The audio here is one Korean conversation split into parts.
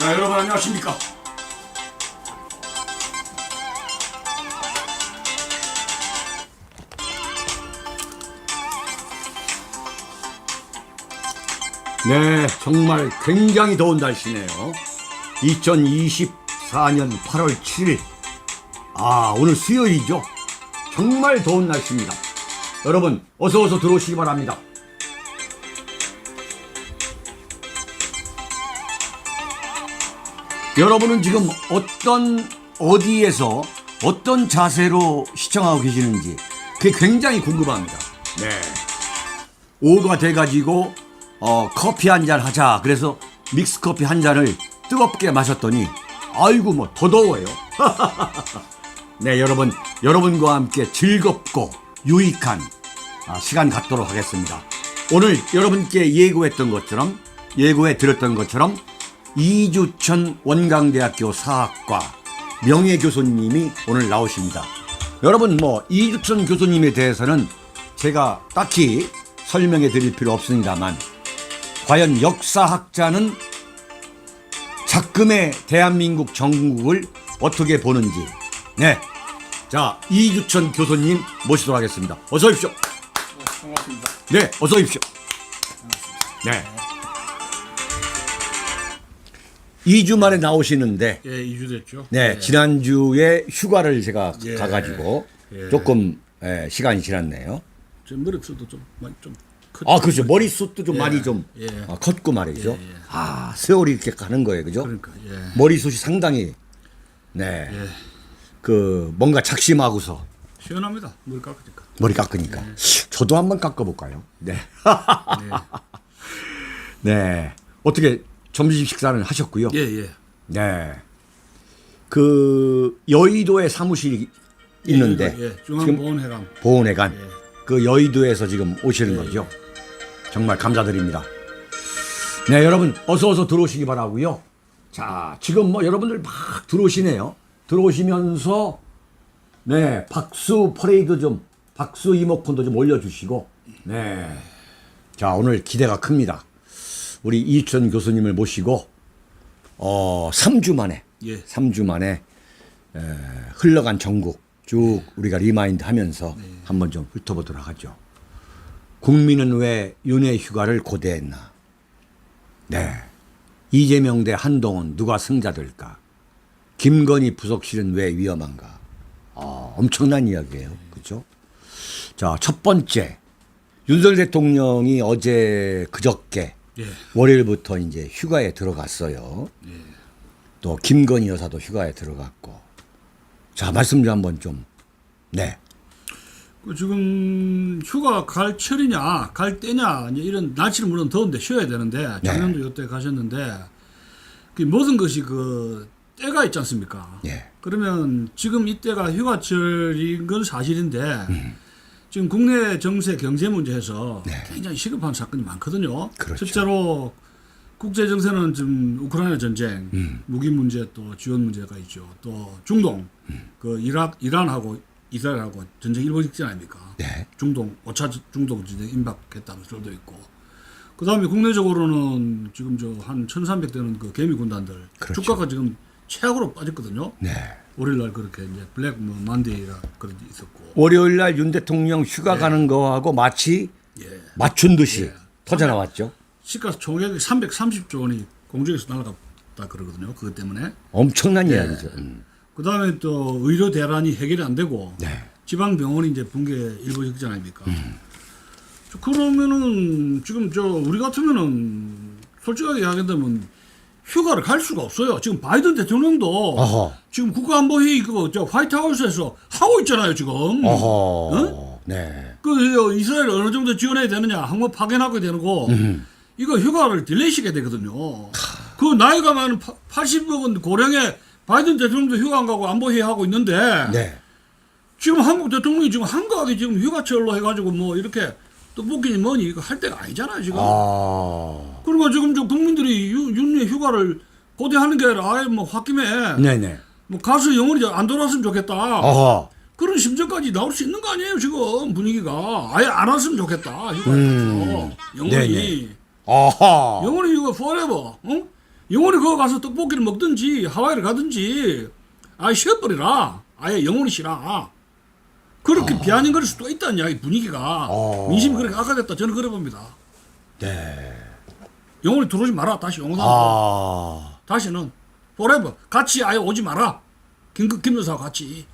자, 여러분 안녕하십니까? 네, 정말 굉장히 더운 날씨네요. 2024년 8월 7일. 오늘 수요일이죠. 정말 더운 날씨입니다. 여러분, 어서 들어오시기 바랍니다. 여러분은 지금 어디에서 어떤 자세로 시청하고 계시는지 그게 굉장히 궁금합니다. 네. 오후가 돼가지고 커피 한 잔 하자. 그래서 믹스커피 한 잔을 뜨겁게 마셨더니 아이고 뭐 더 더워요. 네, 여러분과 함께 즐겁고 유익한 시간 갖도록 하겠습니다. 오늘 여러분께 예고해 드렸던 것처럼 이주천 원광대학교 사학과 명예교수님이 오늘 나오십니다. 여러분 이주천 교수님에 대해서는 제가 딱히 설명해 드릴 필요 없습니다만 과연 역사학자는 작금의 대한민국 정국을 어떻게 보는지, 네, 자 이주천 교수님 모시도록 하겠습니다. 어서 오십시오. 반갑습니다. 네, 어서 오십시오. 네. 2주 만에 나오시는데, 예, 2주 됐죠. 네, 예. 지난주에 휴가를 제가 예. 가가지고 예. 조금 시간이 지났네요. 제 머리숱도 좀 많이 좀 컸죠. 그렇죠. 머리숱도 좀 예. 많이 좀 예. 컸고 말이죠. 예, 예. 세월이 이렇게 가는 거예요, 그죠? 그러니까 예. 머리숱이 상당히 네, 예. 뭔가 작심하고서 시원합니다. 머리 깎으니까. 머리 깎으니까. 저도 한번 깎아볼까요? 네. 네. 네. 어떻게 점심 식사는 하셨고요? 예, 예. 네. 그 여의도에 사무실이 있는데 예, 지금 중앙보훈회관. 보훈회관 예. 그 여의도에서 지금 오시는 예, 거죠. 정말 감사드립니다. 네, 여러분 어서 들어오시기 바라고요. 자, 지금 여러분들 막 들어오시네요. 들어오시면서 네, 박수 이모콘도 좀 올려주시고, 네. 자, 오늘 기대가 큽니다. 우리 이주천 교수님을 모시고 3주 만에 예. 3주 만에 흘러간 전국 쭉 우리가 리마인드 하면서 한번 좀 훑어보도록 하죠. 국민은 왜 윤회 휴가를 고대했나? 네. 이재명 대 한동훈 누가 승자될까? 김건희 부속실은 왜 위험한가? 엄청난 이야기예요. 그렇죠? 자, 첫 번째. 윤석열 대통령이 그저께 예. 월요일부터 이제 휴가에 들어갔어요. 예. 또 김건희 여사도 휴가에 들어갔고. 자, 말씀 좀 한번 좀. 네. 그 지금 휴가 갈 철이냐, 갈 때냐, 이제 이런 날씨는 물론 더운데 쉬어야 되는데 작년도 이때 가셨는데 그 모든 것이 그 때가 있지 않습니까? 예. 그러면 지금 이때가 휴가철인 건 사실인데 지금 국내 정세 경제 문제에서 굉장히 시급한 사건이 많거든요. 그렇죠. 첫째로 국제 정세는 지금 우크라이나 전쟁, 무기 문제 또 지원 문제가 있죠. 또 중동, 그 이란하고 이스라엘하고 전쟁 일보 직전 아닙니까? 네. 중동 5차 중동 전쟁 임박했다는 소리도 있고. 그다음에 국내적으로는 지금 한 1,300 되는 그 개미 군단들 그렇죠. 주가가 지금 최악으로 빠졌거든요. 네. 월요일 날 그렇게 이제 블랙 만데이라 그런 게 있었고. 월요일 날 윤 대통령 휴가 가는 거하고 마치 예. 맞춘 듯이 터져 나왔죠. 시가 총액이 330조 원이 공중에서 날아갔다 그러거든요. 그것 때문에. 엄청난 이야기죠. 그다음에 또 의료 대란이 해결이 안 되고 네. 지방 병원이 이제 붕괴 일보 직전 아닙니까? 그러면은 지금 우리 같으면은 솔직하게 이야기한다면 휴가를 갈 수가 없어요. 지금 바이든 대통령도 어허. 지금 국가안보회의 화이트하우스에서 하고 있잖아요, 지금. 어허. 응? 네. 그 이스라엘 어느 정도 지원해야 되느냐, 항모 파견하고 되고 이거 휴가를 딜레이시켜야 되거든요. 그 나이가 많은 80억 고령의 바이든 대통령도 휴가 안 가고 안보회의 하고 있는데 네. 지금 한국 대통령이 지금 한가하게 지금 휴가철로 해가지고 이렇게 떡볶이니 뭐니 이거 할 때가 아니잖아요, 지금. 그러니까 지금 국민들이 윤리 휴가를 고대하는 게 아니라 아예 홧김에 네네. 가서 영원히 안 돌아왔으면 좋겠다. 어허. 그런 심정까지 나올 수 있는 거 아니에요, 지금 분위기가. 아예 안 왔으면 좋겠다. 휴가에서 영원히. 네네. 어허. 영원히 휴가 forever. 어? 영원히 거기 가서 떡볶이를 먹든지 하와이를 가든지 아예 쉬어버리라. 아예 영원히 쉬라. 그렇게 비아냥거릴 수도 있다는 이야기 분위기가 민심이 그렇게 악화됐다. 저는 그래 봅니다. 네. 영원히 들어오지 마라. 다시 영원히 다시는 forever 같이 아예 오지 마라. 김 여사와 같이.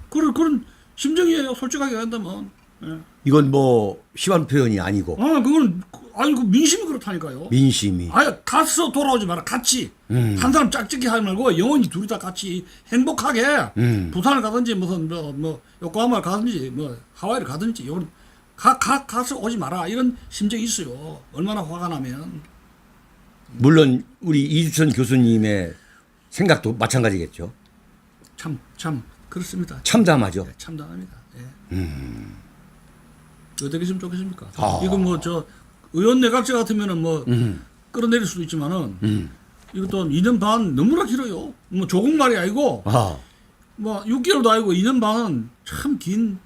그런 심정이에요. 솔직하게 한다면. 예. 이건 뭐 심한 표현이 아니고 그건 아니 그 민심이 그렇다니까요. 민심이. 아예 가서 돌아오지 마라. 같이 한 사람 짝짓기 하지 말고 영원히 둘이 다 같이 행복하게 부산을 가든지 무슨 뭐 요코하마를 가든지 뭐 하와이를 가든지 요런 가서 오지 마라. 이런 심정이 있어요. 얼마나 화가 나면. 물론 우리 이주천 교수님의 생각도 마찬가지겠죠. 참 그렇습니다. 참담하죠. 네, 참담합니다. 예. 어떻게 했으면 좋겠습니까? 아. 이거 뭐 저 의원 내각제 같으면은 뭐 끌어내릴 수도 있지만은 이것도 2년 반 너무나 길어요. 뭐 조국말이 아니고 뭐 6개월도 아니고 2년 반은 참 긴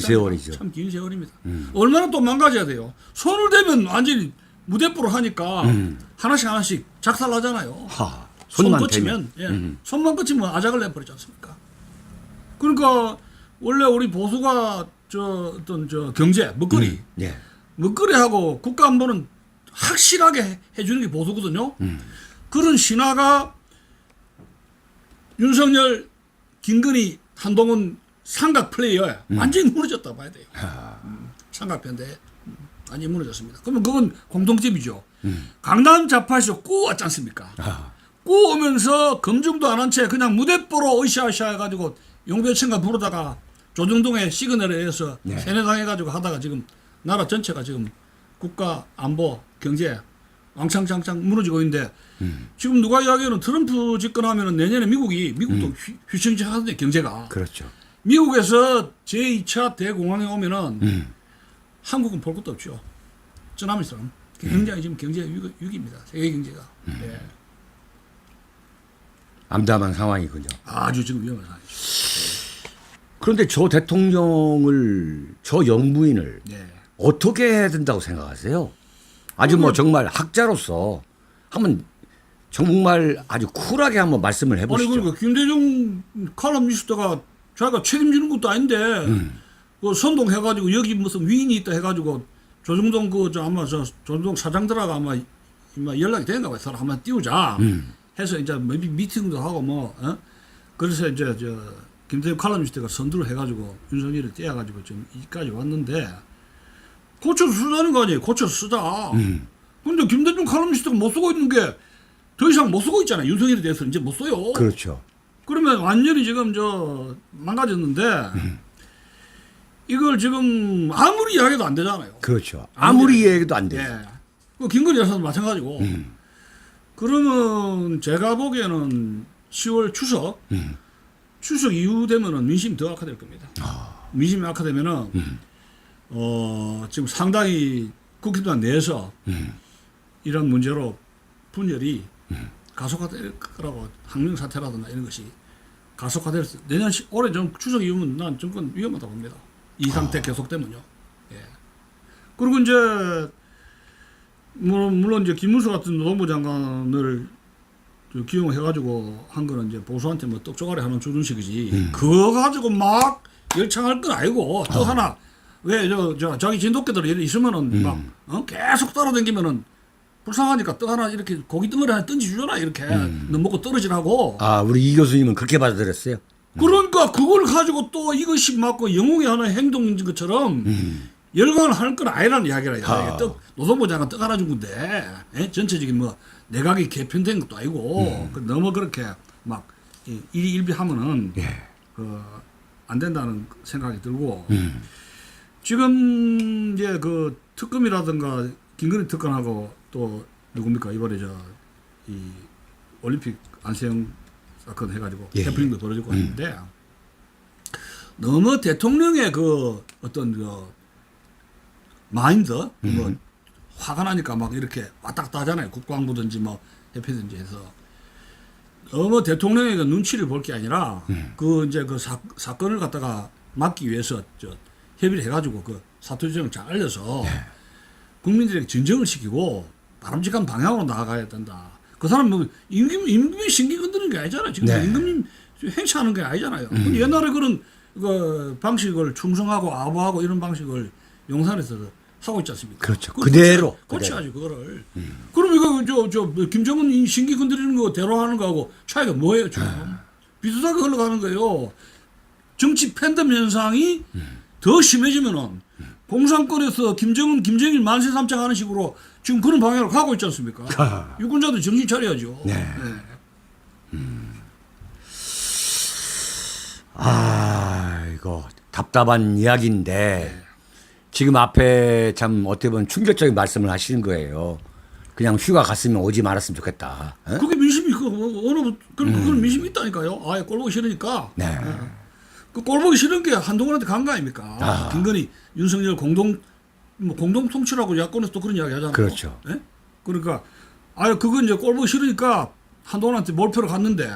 세월이죠. 참 긴 세월입니다. 얼마나 또 망가져야 돼요. 손을 대면 완전히 무대뽀로 하니까 하나씩 작살나잖아요. 손만 거치면 손만 거치면 아작을 내버리지 않습니까? 그러니까 원래 우리 보수가 어떤 경제 먹거리 먹거리하고 국가 안보는 확실하게 해주는 게 보수거든요. 그런 신화가 윤석열, 김건희, 한동훈 삼각 플레이어에 완전히 무너졌다 봐야 돼요. 삼각편대 완전히 무너졌습니다. 그러면 그건 공통점이죠. 강남 좌파에서 꾸왔지 않습니까? 꾸오면서 검증도 안 한 채 그냥 무대뽀로 으쌰으쌰 해가지고 용배천가 부르다가 조정동의 시그널에 의해서 세뇌당해가지고 하다가 지금 나라 전체가 지금 국가 안보 경제 왕창창창 무너지고 있는데 지금 누가 이야기하는 트럼프 집권하면 내년에 미국도 휘청휘청하던데 경제가. 그렇죠. 미국에서 제2차 대공황이 오면은 한국은 볼 것도 없죠. 쩌나미처럼 굉장히 지금 경제 위기입니다. 세계 경제가. 네. 암담한 상황이군요. 아주 지금 위험한 상황이죠. 그런데 저 대통령을, 저 영부인을 어떻게 해야 된다고 생각하세요? 아주 뭐 정말 학자로서 한번 정말 아주 쿨하게 한번 말씀을 해보시죠. 아니 그러니까 김대중 칼럼니스트가 자기가 책임지는 것도 아닌데 그 선동해가지고 여기 무슨 위인이 있다 해가지고 조정동 아마 조정동 사장들하고 아마 연락이 되는가 봐요. 서로 한번 띄우자 해서 이제 미팅도 하고 뭐 그래서 이제 김대중 칼럼니스트가 선두를 해가지고 윤석열을 떼어가지고 지금 여기까지 왔는데 고쳐서 쓰자는 거 아니에요. 고쳐서 쓰자. 근데 김대중 칼럼니스트가 못 쓰고 있는 게 더 이상 못 쓰고 있잖아요. 윤석열에 대해서 이제 못 써요. 그렇죠. 그러면 완전히 지금 망가졌는데 이걸 지금 아무리 이야기해도 안 되잖아요. 그렇죠. 아무리 이야기도 안 돼요. 예. 김건희 여사도 마찬가지고. 그러면 제가 보기에는 10월 추석 이후 되면은 민심이 더 악화될 겁니다. 민심이 악화되면은 지금 상당히 국힘당 내에서 이런 문제로 분열이 가속화될 거라고 항명 사태라든가 이런 것이 가속화될 내년 올해 좀 추석 이후면 난 정권 위험하다고 봅니다. 이 상태 계속되면요. 예. 그리고 이제 물론 이제 김문수 같은 노동부 장관을 기용해가지고 한 거는 이제 보수한테 뭐 떡조가리 하는 조준식이지. 그거 가지고 막 열창할 건 아니고 또 하나 왜 자기 진돗개들 있으면은 막 계속 따라다니면은 불쌍하니까 떡 하나 이렇게 고기 덩어리 하나 던지주잖아 이렇게 너 먹고 떨어지라고. 우리 이 교수님은 그렇게 받아들였어요. 그러니까 그걸 가지고 또 이것이 맞고 영웅의 하나의 행동인 것처럼 열광을 하는 건 아니라는 이야기라. 노동부 장관 떡 하나 준 건데 전체적인 뭐 내각이 개편된 것도 아니고 너무 그렇게 막 일희일비하면은 안 된다는 생각이 들고 지금 이제 그 특검이라든가 김건희 특검하고 또 누굽니까 이번에 이 올림픽 안세영 사건 해가지고 해프닝도 벌어지고 있는데 너무 대통령의 그 어떤 마인드 뭐 화가 나니까 막 이렇게 왔다 갔다 하잖아요. 국방부든지 뭐 해피든지 해서 너무 대통령의 그 눈치를 볼 게 아니라 그 이제 그 사건을 갖다가 막기 위해서 협의를 해가지고 그 사퇴조정을 잘 알려서 국민들에게 진정을 시키고 바람직한 방향으로 나아가야 된다. 그 사람 뭐 임금이 신기 건드는 게 아니잖아요. 지금 네. 임금님 행차하는 게 아니잖아요. 근데 옛날에 그런 그 방식을 충성하고 아부하고 이런 방식을 용산에서 하고 있지 않습니까? 그렇죠. 그대로. 고쳐야지 그거를. 그럼 이거 저 김정은 신기 건드리는 거 대로하는 거하고 차이가 뭐예요 지금? 비슷하게 흘러가는 거예요. 정치 팬덤 현상이 더 심해지면은 공산권에서 김정일 만세 삼창 하는 식으로 지금 그런 방향으로 가고 있지 않습니까? 유권자들 정신 차려야죠. 네. 아, 이거 답답한 이야기인데 지금 앞에 참 어떻게 보면 충격적인 말씀을 하시는 거예요. 그냥 휴가 갔으면 오지 말았으면 좋겠다. 어? 그게 민심이 그런 민심이 있다니까요. 아예 꼴 보기 싫으니까. 네. 그 꼴 보기 싫은 게 한동훈한테 간 거 아닙니까? 김건희, 윤석열 공동 통치라고 야권에서 또 그런 이야기 하잖아요. 그렇죠. 예? 그러니까 그건 이제 꼴 보기 싫으니까 한동훈한테 몰표를 갔는데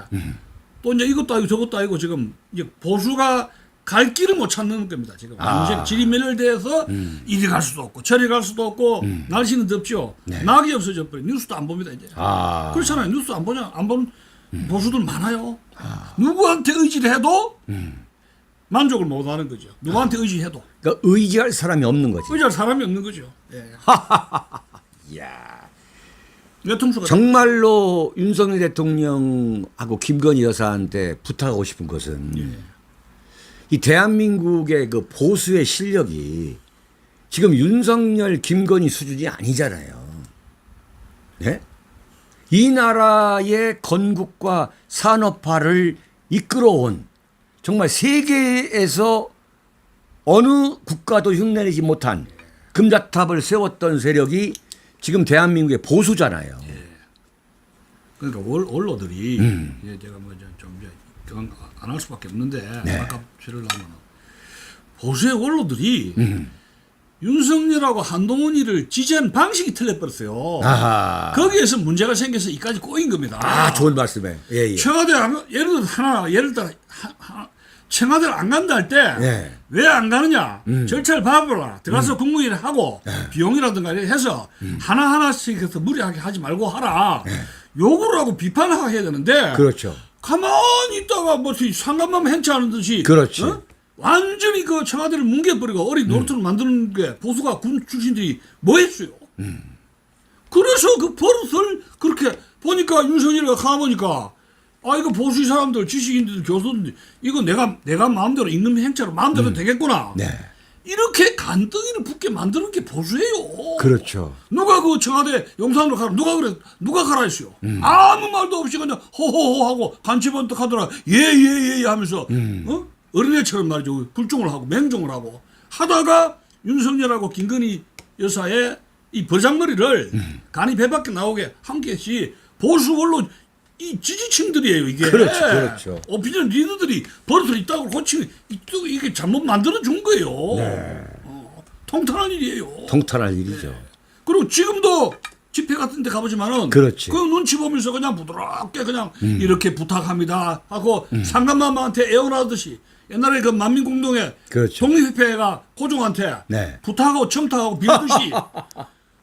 또 이제 이것도 아니고 저것도 아니고 지금 이제 보수가 갈 길을 못 찾는 겁니다. 지금 완전 지리멸렬돼서 이리 갈 수도 없고 저리 갈 수도 없고 날씨는 덥죠. 네. 낙이 없어져 버려. 뉴스도 안 봅니다 이제. 그렇잖아요. 뉴스 안 보는 보수들 많아요. 누구한테 의지를 해도 만족을 못 하는 거죠. 누구한테 의지해도. 그러니까 의지할 사람이 없는 거지. 의지할 사람이 없는 거죠. 예. 이야. 외통수가 정말로 윤석열 대통령하고 김건희 여사한테 부탁하고 싶은 것은 이 대한민국의 그 보수의 실력이 지금 윤석열, 김건희 수준이 아니잖아요. 네? 이 나라의 건국과 산업화를 이끌어온 정말 세계에서 어느 국가도 흉내내지 못한 금자탑을 세웠던 세력이 지금 대한민국의 보수잖아요. 그러니까 원로들이 이제 제가 좀 안 할 수밖에 없는데 네. 아까 표를 하면 보수의 원로들이 윤석열하고 한동훈이를 지지한 방식이 틀려버렸어요. 아하. 거기에서 문제가 생겨서 이까지 꼬인 겁니다. 좋은 말씀에. 예, 예. 청와대 예를 들어 청와대를 안 간다 할 때 왜 안 가느냐 절차를 밟아라 들어가서 국무회의를 하고 비용이라든가 해서 하나하나씩 해서 무리하게 하지 말고 하라 요구를 하고 비판을 해야 되는데 그렇죠. 가만히 있다가 뭐 상관만 행차하는 듯이 그렇지. 완전히 그 청와대를 뭉개버리고 어린 노릇을 만드는 게 보수가 군 출신들이 뭐 했어요. 그래서 그 버릇을 그렇게 보니까 윤석열이가 가보니까 이거 보수 사람들 지식인들 교수들 이거 내가 마음대로 임금 행차로 마음대로 되겠구나. 네. 이렇게 간덩이를 붙게 만드는 게 보수예요. 그렇죠. 누가 그 청와대 용산으로 가라 누가 가라 했어요. 아무 말도 없이 그냥 호호호 하고 간치번뜩 하더라 예예예 하면서 어린애처럼 말이죠. 불종을 하고 맹종을 하고 하다가 윤석열하고 김건희 여사의 이 버장머리를 간이 배밖에 나오게 한 것이 보수 언론 이 지지층들이에요 이게. 그렇죠. 오피니언 리더들이 버릇을 이따고 고치면 이게 잘못 만들어 준 거예요. 통탄한 일이에요. 통탄할 일이죠. 그리고 지금도 집회 같은 데 가보지만은 그렇지. 그 눈치 보면서 그냥 부드럽게 그냥 이렇게 부탁합니다 하고 상감마마한테 애원하듯이 옛날에 그 만민공동회 그렇죠. 독립협회가 고종한테 네. 부탁하고 첨탁하고 빌듯이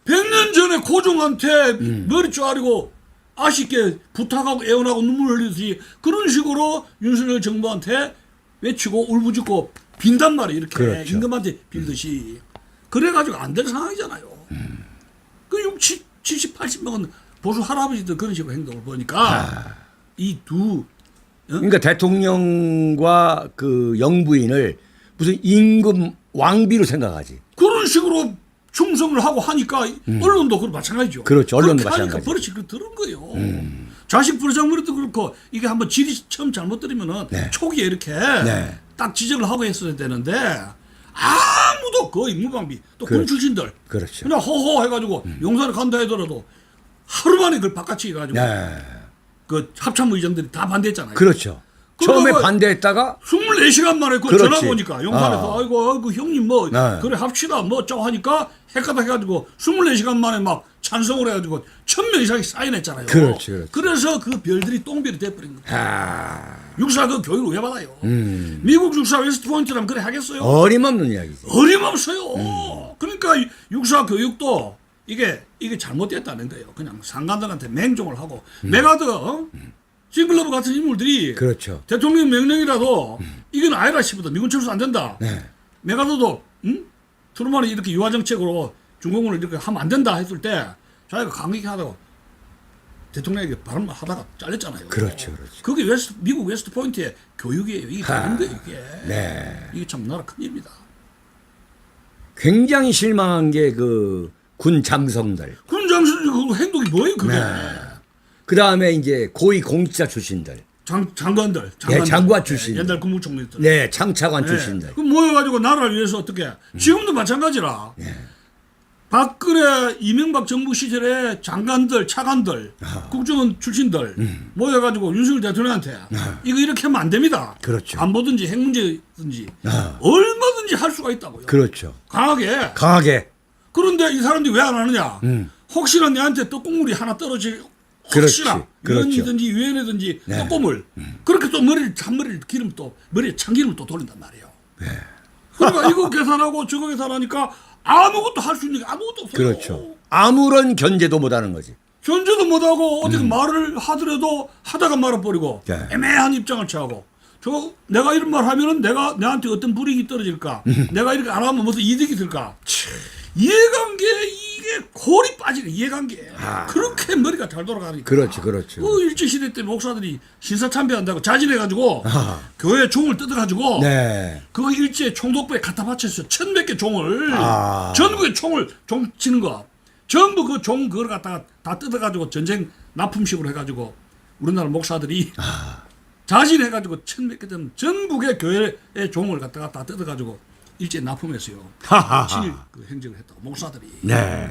100년 전에 고종한테 머리 쪼아리고 아쉽게 부탁하고 애원하고 눈물 흘리듯이 그런 식으로 윤석열 정부한테 외치고 울부짖고 빈단 말이에요. 이렇게 그렇죠. 임금한테 빌듯이. 그래가지고 안 될 상황이잖아요. 그 60, 70, 80명은 보수 할아버지들 그런 식으로 행동을 보니까 그러니까 대통령과 그 영부인을 무슨 임금 왕비로 생각하지. 그런 식으로 충성을 하고 하니까 언론도 그렇고 마찬가지죠. 그렇죠. 언론도 그렇게 하니까 마찬가지. 버릇이 들은 거예요. 자식 버르장머리도 그렇고 이게 한번 질이 처음 잘못 들으면은 초기에 이렇게 딱 지적을 하고 했어야 되는데 아무도 거의 무방비 또 군 출신들 그렇죠. 그냥 호호 해가지고 용산에 간다 하더라도 하루 만에 그걸 바깥치기 해가지고 그 합참의 의장들이 다 반대했잖아요. 그렇죠. 처음에 반대했다가 24시간 만에 그 그렇지. 전화 오니까 용산에서 아이고 형님 뭐 그래 합시다 뭐 짜고 하니까 헷가닥 해가지고 24시간 만에 막 찬성을 해가지고 1000명 이상이 사인했잖아요. 그렇지. 그래서 그 별들이 똥별이 돼버린 거예요. 육사 그 교육을 왜 받아요? 미국 육사 웨스트포인트라면 그래 하겠어요? 어림없는 이야기지. 어림없어요. 그러니까 육사 교육도 이게 잘못됐다는 거예요. 그냥 상관들한테 맹종을 하고 메가드 징글러브 같은 인물들이 그렇죠. 대통령 명령이라도 이건 아니라 싶어도 미군 철수 안 된다. 네. 메가드도 트루만이 이렇게 유화 정책으로 중공군을 이렇게 하면 안 된다 했을 때 자기가 강하게 하다가 대통령에게 발언만 하다가 잘렸잖아요. 그렇죠, 그렇죠. 그게 미국 웨스트 포인트의 교육이에요. 이게 다른 거예요, 이게. 네. 이게 참 나라 큰일입니다. 굉장히 실망한 게 그 군 장성들. 군 장수들 그 행동이 뭐예요, 그게? 그 다음에 이제 고위 공직자 출신들. 장관들. 네, 장관 출신. 옛날 국무총리들. 네, 창차관 네. 출신들. 그 모여가지고 나라를 위해서 어떻게. 지금도 마찬가지라. 박근혜 이명박 정부 시절에 장관들, 차관들, 국정원 출신들 모여가지고 윤석열 대통령한테 이거 이렇게 하면 안 됩니다. 그렇죠. 안보든지 핵 문제든지 얼마든지 할 수가 있다고요. 그렇죠. 강하게. 그런데 이 사람들이 왜 안 하느냐. 혹시나 내한테 떡국물이 하나 떨어질 혹시나 그렇지. 위원이든지 유엔이든지 떡국물 그렇게 또 잔머리를 기름 또 머리에 참기름을 또 돌린단 말이에요. 그러니까 이거 계산하고 저거 계산하니까 아무것도 할 수 있는 게 아무것도 없어요. 그렇죠. 아무런 견제도 못하는 거지. 견제도 못하고 어떻게 말을 하더라도 하다가 말아버리고 네. 애매한 입장을 취하고 저 내가 이런 말 하면은 내한테 어떤 불이익이 떨어질까 내가 이렇게 안 하면 무슨 이득이 있을까 이해관계 이게 골이 빠지는 이해관계 그렇게 머리가 잘 돌아가니까 그렇죠. 일제시대 때 목사들이 신사참배한다고 자진해가지고 교회 종을 뜯어가지고 네. 그거 일제 총독부에 갖다 바쳤어요. 1,100개 종을 전국에 총을 종 치는 거 전부 그 종 그걸 갖다가 다 뜯어가지고 전쟁 납품식으로 해가지고 우리나라 목사들이 자진해가지고 1,100개 된 전국의 교회의 종을 갖다가 다 뜯어가지고 일제 납품했어요. 7일 그 행정을 했다고 목사들이. 네.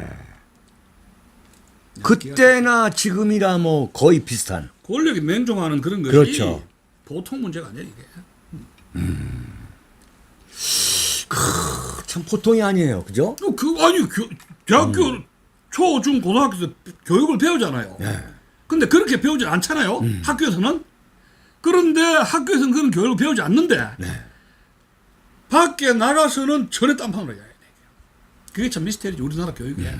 그때나 지금이라 뭐 거의 비슷한. 권력이 맹종하는 그런 것이 그렇죠. 보통 문제가 아니에요 이게. 참 보통이 아니에요, 그죠? 대학교 초, 중, 고등학교에서 교육을 배우잖아요. 근데 그렇게 배우지 않잖아요. 학교에서는. 그런데 학교에서는 그런 교육을 배우지 않는데 밖에 나가서는 전에 딴판으로 해야 돼요. 그게 참 미스테리지 우리나라 교육에.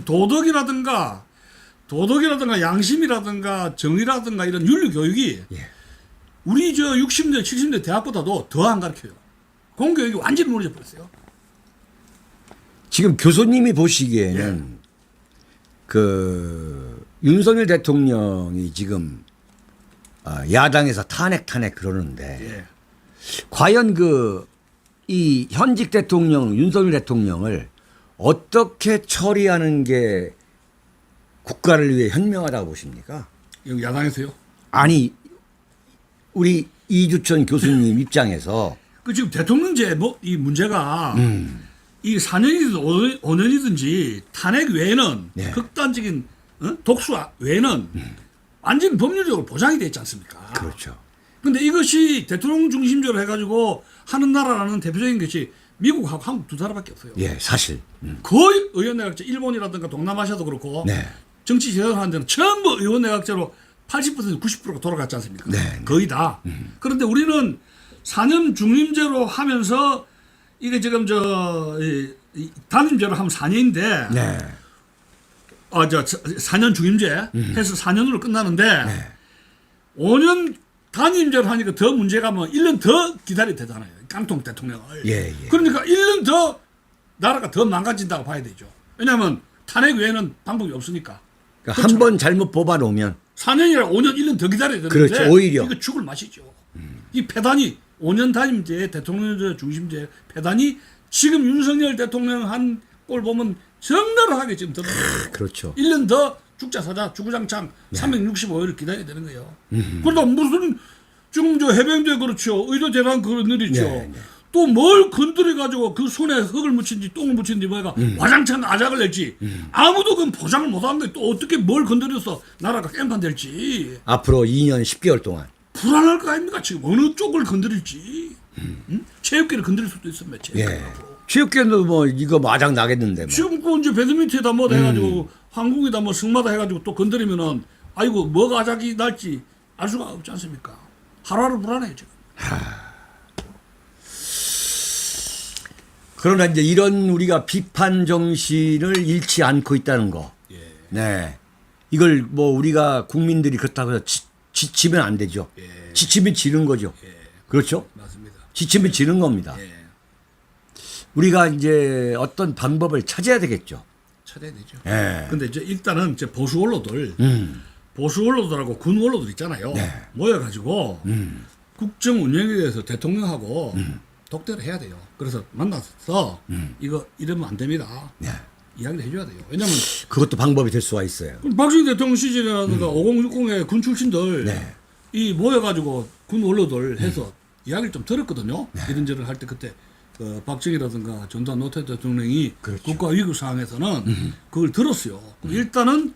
도덕이라든가 양심이라든가 정의라든가 이런 윤리 교육이 우리 저 60대 70대 대학보다도 더 안 가르쳐요. 공교육이 완전히 무너져 버렸어요. 지금 교수님이 보시기에는 그 윤석열 대통령이 지금 야당에서 탄핵 그러는데 과연 이 현직 대통령 윤석열 대통령을 어떻게 처리하는 게 국가를 위해 현명하다고 보십니까? 이거 야당에서요? 아니 우리 이주천 교수님 입장에서 그 지금 대통령제 이 문제가 이 4년이든 5년이든지 탄핵 외에는 극단적인 독수 외에는 완전 법률적으로 보장이 되어 있지 않습니까? 그렇죠. 근데 이것이 대통령 중심적으로 해가지고 하는 나라라는 대표적인 것이 미국하고 한국 두 나라밖에 없어요. 예, 사실. 거의 의원내각제 일본이라든가 동남아시아도 그렇고 정치 지도하는 데는 전부 의원내각제로 80% 90%가 돌아갔지 않습니까? 거의 다. 그런데 우리는 4년 중임제로 하면서 이게 지금 단임제로 하면 4년인데 4년 중임제 해서 4년으로 끝나는데 5년 단임제로 하니까 더 문제가 뭐 1년 더 기다려야 되잖아요. 깡통 대통령을. 그러니까 1년 더 나라가 더 망가진다고 봐야 되죠. 왜냐하면 탄핵 외에는 방법이 없으니까. 그러니까 한 번 잘못 뽑아놓으면 4년이라 5년 1년 더 기다려야 되는데 그렇죠. 오히려 이거 죽을 맛이죠. 이 패단이 5년 단임제 대통령 중심제 패단이 지금 윤석열 대통령 한 꼴 보면 적나라하게 지금 들어요. 그렇죠. 1년 더 죽자 사자 주구장창 365일을 기다려야 되는 거예요. 그러다 무슨 지금 저 해병대 그렇죠. 의료대란 그런 일이죠. 또 뭘 건드려가지고 그 손에 흙을 묻힌지 똥을 묻힌지 뭐가 와장창 아작을 냈지. 아무도 그 보장을 못한 거예요. 또 어떻게 뭘 건드려서 나라가 깽판 될지. 앞으로 2년 10개월 동안. 불안할 거 아닙니까? 지금 어느 쪽을 건드릴지. 체육계를 건드릴 수도 있습니다. 체육계도 뭐 이거 마장 나겠는데. 뭐. 지금 그 이제 배드민턴에다 뭐 해가지고 한국에다 뭐 승마다 해가지고 또 건드리면은 아이고 뭐가 아작이 날지 알 수가 없지 않습니까? 하루하루 불안해요 지금. 그러나 이제 이런 우리가 비판 정신을 잃지 않고 있다는 거. 예. 네. 이걸 뭐 우리가 국민들이 그렇다고 해서 지치면 안 되죠. 예. 지치면 지는 거죠. 예. 그렇죠? 맞습니다. 지치면 지는 겁니다. 예. 우리가 이제 어떤 방법을 찾아야 되겠죠. 찾아야 되죠. 예. 근데 이제 일단은 이제 보수 언론들, 음. 보수 언론들하고 군 언론들 있잖아요. 네. 모여가지고 국정 운영에 대해서 대통령하고 독대를 해야 돼요. 그래서 만나서 이거 이러면 안 됩니다. 네. 이야기를 해줘야 돼요. 왜냐면 그것도 방법이 될 수가 있어요. 박정희 대통령 시절이라든가 5060의 군 출신들 네. 이 모여가지고 군 언론들 해서 이야기를 좀 들었거든요. 네. 이런저런 할 때 그때 박정희라든가 전두환 노태 대통령이 그렇죠. 국가 위기 상황에서는 그걸 들었어요. 그럼 일단은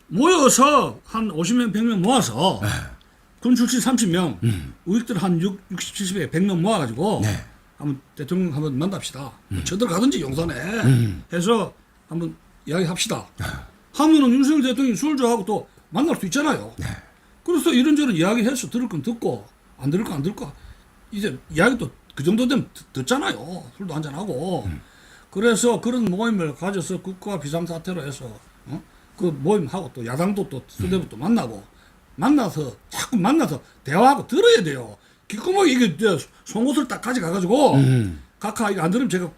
모여서 한 50명, 100명 모아서 네. 군 출신 30명, 우익들 한 60, 70에 100명 모아가지고 네. 한번 대통령 한번 만납시다. 쳐들어가든지 용산에 해서 한번 이야기합시다. 하면은 윤석열 대통령이 술 좋아하고 또 만날 수 있잖아요. 네. 그래서 이런저런 이야기해서 들을 건 듣고 안 들을 거 안 들을 거 이제 이야기도 그 정도 되면 듣잖아요. 술도 한잔하고. 그래서 그런 모임을 가져서 국가 비상사태로 해서 그 모임하고 또 야당도 또 수대부 또 만나서 자꾸 만나서 대화하고 들어야 돼요. 기꺼머게 이게 송곳을 딱 가져가가지고 각하 이거 안 들으면 제가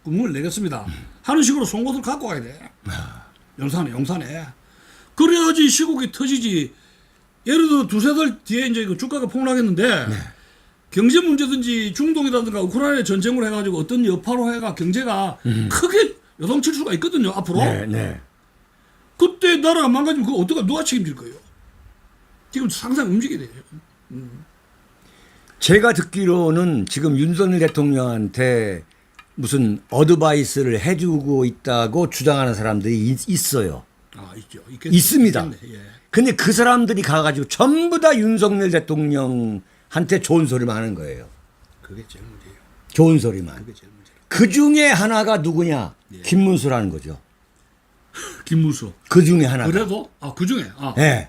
구멍을 내겠습니다. 하는 식으로 송곳을 갖고 가야 돼. 용산에. 그래야지 시국이 터지지. 예를 들어 두세 달 뒤에 이제 그 주가가 폭락했는데 경제 문제든지 중동이라든가 우크라이나 전쟁으로 해가지고 어떤 여파로 해가 경제가 크게 요동칠 수가 있거든요. 앞으로. 네, 네. 그때 나라가 망가지면 그거 어떡하 누가 책임질 거예요? 지금 항상 움직여야 돼요. 제가 듣기로는 지금 윤석열 대통령한테 무슨 어드바이스를 해주고 있다고 주장하는 사람들이 있어요. 아, 있죠. 있습니다. 있겠네. 예. 근데 그 사람들이 가가지고 전부 다 윤석열 대통령한테 좋은 소리만 하는 거예요. 그게 제일 문제예요. 좋은 소리만. 그게 제일 문제예요. 그 중에 하나가 누구냐? 예. 김문수라는 거죠. 김문수. 그 중에 하나가. 그래도 그 중에 예.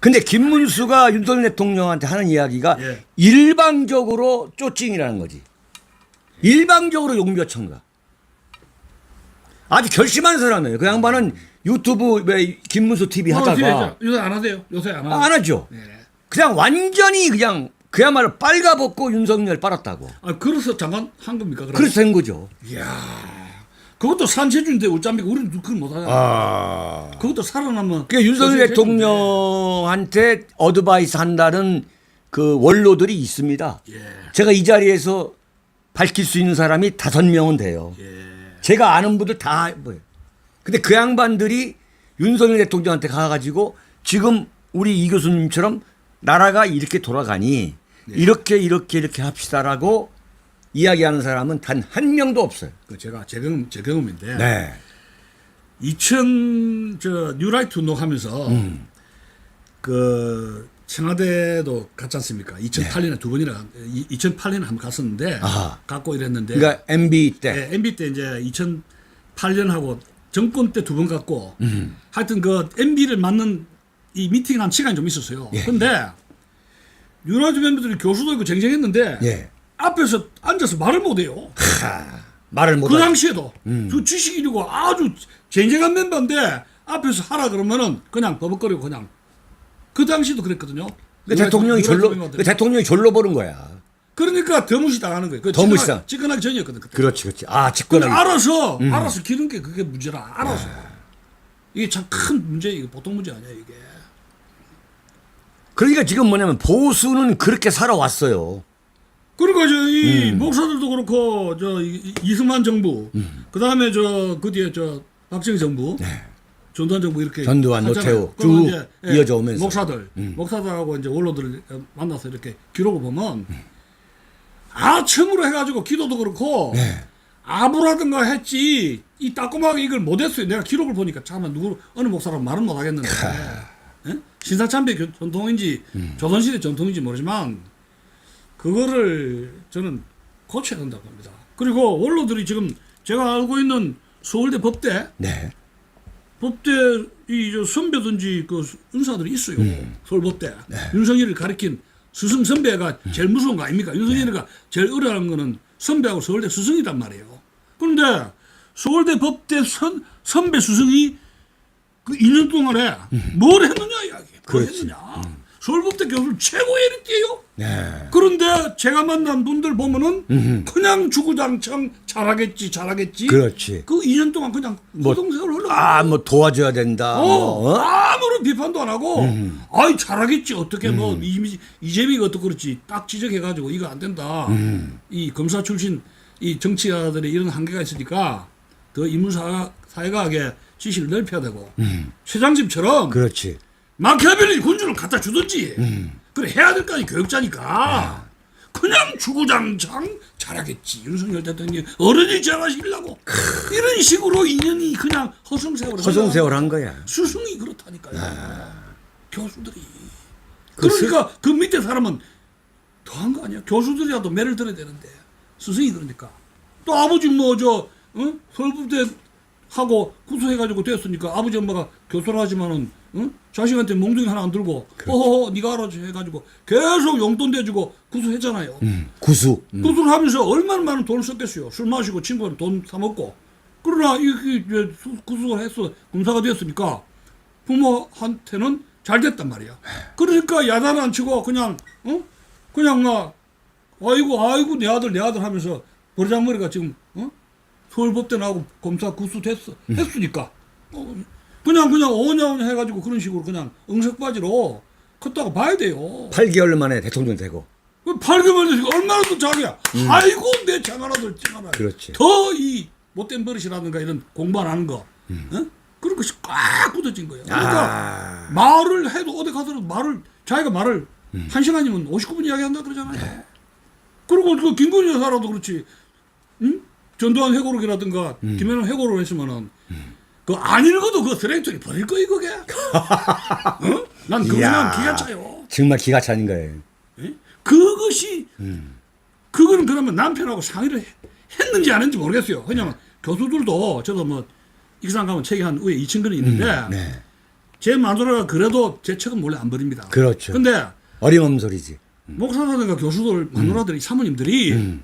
근데 김문수가 윤석열 대통령한테 하는 이야기가 예. 일방적으로 쪼찡이라는 거지. 일방적으로 용벼천가. 아주 결심한 사람이에요. 그 양반은 유튜브 왜 김문수 TV 하다가 요새 안 하세요. 요새 안 하세요. 안 하죠. 예. 그냥 완전히 그냥 그야말로 빨가벗고 윤석열 빨았다고. 그래서 잠깐 한 겁니까? 그럼? 그래서 된 거죠. 이야. 그것도 산체주인데 어차피 우리는 그걸 못하잖아. 그것도 살아나면. 그러니까 윤석열 그것이 대통령한테 어드바이스 한다는 그 원로들이 있습니다. 예. 제가 이 자리에서 밝힐 수 있는 사람이 5명은 돼요. 예. 제가 아는 분들 다 뭐예요. 근데 그 양반들이 윤석열 대통령한테 가가지고 지금 우리 이 교수님처럼 나라가 이렇게 돌아가니 이렇게 합시다라고 이야기하는 사람은 단 한 명도 없어요. 그 제가 제 경험인데. 네. 뉴라이트 운동하면서 그 청와대도 갔지 않습니까? 2008년에 두 번이나 2008년에 한 번 갔었는데 아하. 갔고 이랬는데. 그러니까 MB 때. 네, MB 때 이제 2008년하고 정권 때 두 번 갔고 하여튼 그 MB를 맞는 이 미팅을 한 시간이 좀 있었어요. 예. 근데 뉴라이트 멤버들이 교수도 있고 쟁쟁했는데 예. 앞에서 앉아서 말을 못해요. 말을 못 그 하죠. 당시에도 그 지식인이고 아주 쟁쟁한 멤버인데 앞에서 하라 그러면은 그냥 버벅거리고 그냥 그 당시도 그랬거든요. 대통령이 대통령이 졸로 보는 거야. 그러니까 더무시 당하는 거예요. 더 무시당. 집권하기 전이었거든. 그때. 그렇지. 아, 근데 집권하기. 알아서 기른 게 그게 문제라. 알아서. 이게 참 큰 문제, 이게 보통 문제 아니야, 이게. 그러니까 지금 뭐냐면 보수는 그렇게 살아왔어요. 그러니까 이 목사들도 그렇고 이승만 정부, 그다음에 그 뒤에 박정희 정부, 전두환 정부 이렇게 전두환, 하잖아요. 노태우 그러면 쭉 이어져 오면서 목사들하고 이제 원로들 만나서 이렇게 기록을 보면 처음으로 해가지고 기도도 그렇고 아부라든가 했지 이 따끔하게 이걸 못했어요. 내가 기록을 보니까 참 어느 목사라고 말은 못하겠는데 신사참배 전통인지 조선시대 전통인지 모르지만 그거를 저는 고쳐야 된다고 합니다. 그리고 원로들이 지금 제가 알고 있는 서울대 법대 네. 법대 이 선배든지 그 은사들이 있어요. 서울법대 윤석열을 가리킨 스승 선배가 제일 무서운 거 아닙니까? 윤석열이가 제일 어려운 거는 선배하고 서울대 스승이란 말이에요. 그런데 서울대 법대 선배 스승이 그 2년 동안에 뭘 했느냐 이야기. 뭘 그렇지. 했느냐. 서울법대 교수 최고의 엘리트예요. 네. 그런데 제가 만난 분들 보면은 그냥 주구장창 잘하겠지. 그렇지. 그 2년 동안 그냥 뭐, 호동세월 흘러. 뭐 도와줘야 된다. 뭐, 아무런 비판도 안 하고, 아이 잘하겠지 어떻게 뭐 이재명이 어떻게 그렇지 딱 지적해가지고 이거 안 된다. 이 검사 출신 이 정치가들의 이런 한계가 있으니까 더 인문사회과학의 지식을 넓혀야 되고 최장집처럼 그렇지. 마키아벨리 군주를 갖다 주든지 그래 해야 될 거 아니 교육자니까 그냥 주구장창 잘하겠지 윤석열 대통령이 어른이 잘하시려고 이런 식으로 인연이 그냥 허송세월 한 거야. 스승이 그렇다니까요. 교수들이 그러니까 그 밑에 사람은 더한 거 아니야. 교수들이라도 매를 들어야 되는데 스승이 그러니까 또 아버지 서울법대 하고 구수해가지고 됐으니까 아버지 엄마가 교수를 하지만은 자식한테 몽둥이 하나 안 들고 어허 네가 알아서 해가지고 계속 용돈 대주고 구수했잖아요. 구수. 구수를 하면서 얼마나 많은 돈을 썼겠어요. 술 마시고 친구한테 돈 사먹고. 그러나 이게 구수를 해서 검사가 됐으니까 부모한테는 잘 됐단 말이야. 그러니까 야단을 안 치고 그냥 막 아이고 내 아들 하면서 버르장머리가 지금 서울법대 나오고 검사 구수 했으니까 그냥 오냐 해가지고 그런 식으로 그냥 응석바지로 컸다고 봐야 돼요. 8개월 만에 대통령 되고. 8개월 만에 얼마나 또 자기야. 아이고 내 장하나들 찡하나. 그렇지. 더 이 못된 버릇이라든가 이런 공부 안 하는 거 그런 것이 꽉 굳어진 거예요. 그러니까 말을 해도 어디 가서라도 자기가 말을 1시간이면 59분 이야기한다 그러잖아요. 그리고 그 김건희 여사라도 그렇지. 전두환 회고록이라든가 김현우 회고록을 했으면은 그 안 읽어도 그 드레이터리 버릴 거야 그게. 난 그거 생각하면 기가 차요. 정말 기가 차는 거예요. 예? 그것이 그거는 그러면 남편하고 상의를 했는지 안 했는지 모르겠어요. 왜냐면 교수들도 저도 뭐 익산 가면 책이 한 위에 2,000권이 있는데 네. 제 마누라가 그래도 제 책은 몰래 안 버립니다. 그렇죠. 근데 어림없는 소리지. 목사라든가 교수들 마누라들이 사모님들이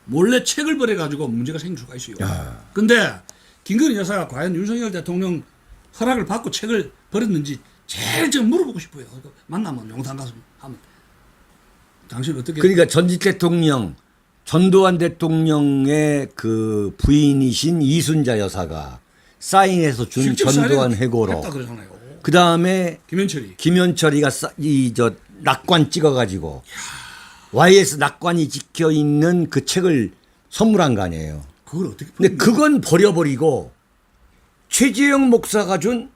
몰래 책을 버려가지고 문제가 생길 수가 있어요. 근데 김건희 여사가 과연 윤석열 대통령 허락을 받고 책을 버렸는지 제일 좀 물어보고 싶어요. 만나면 용산 가서 하면 당신 어떻게? 그러니까 전직 대통령 전두환 대통령의 그 부인이신 이순자 여사가 사인해서 준 전두환 회고록. 그 다음에 김현철이가 낙관 찍어가지고 YS 낙관이 찍혀 있는 그 책을 선물한 거 아니에요. 그걸 어떻게? 근데 그건 버려버리고 최재형 목사가 준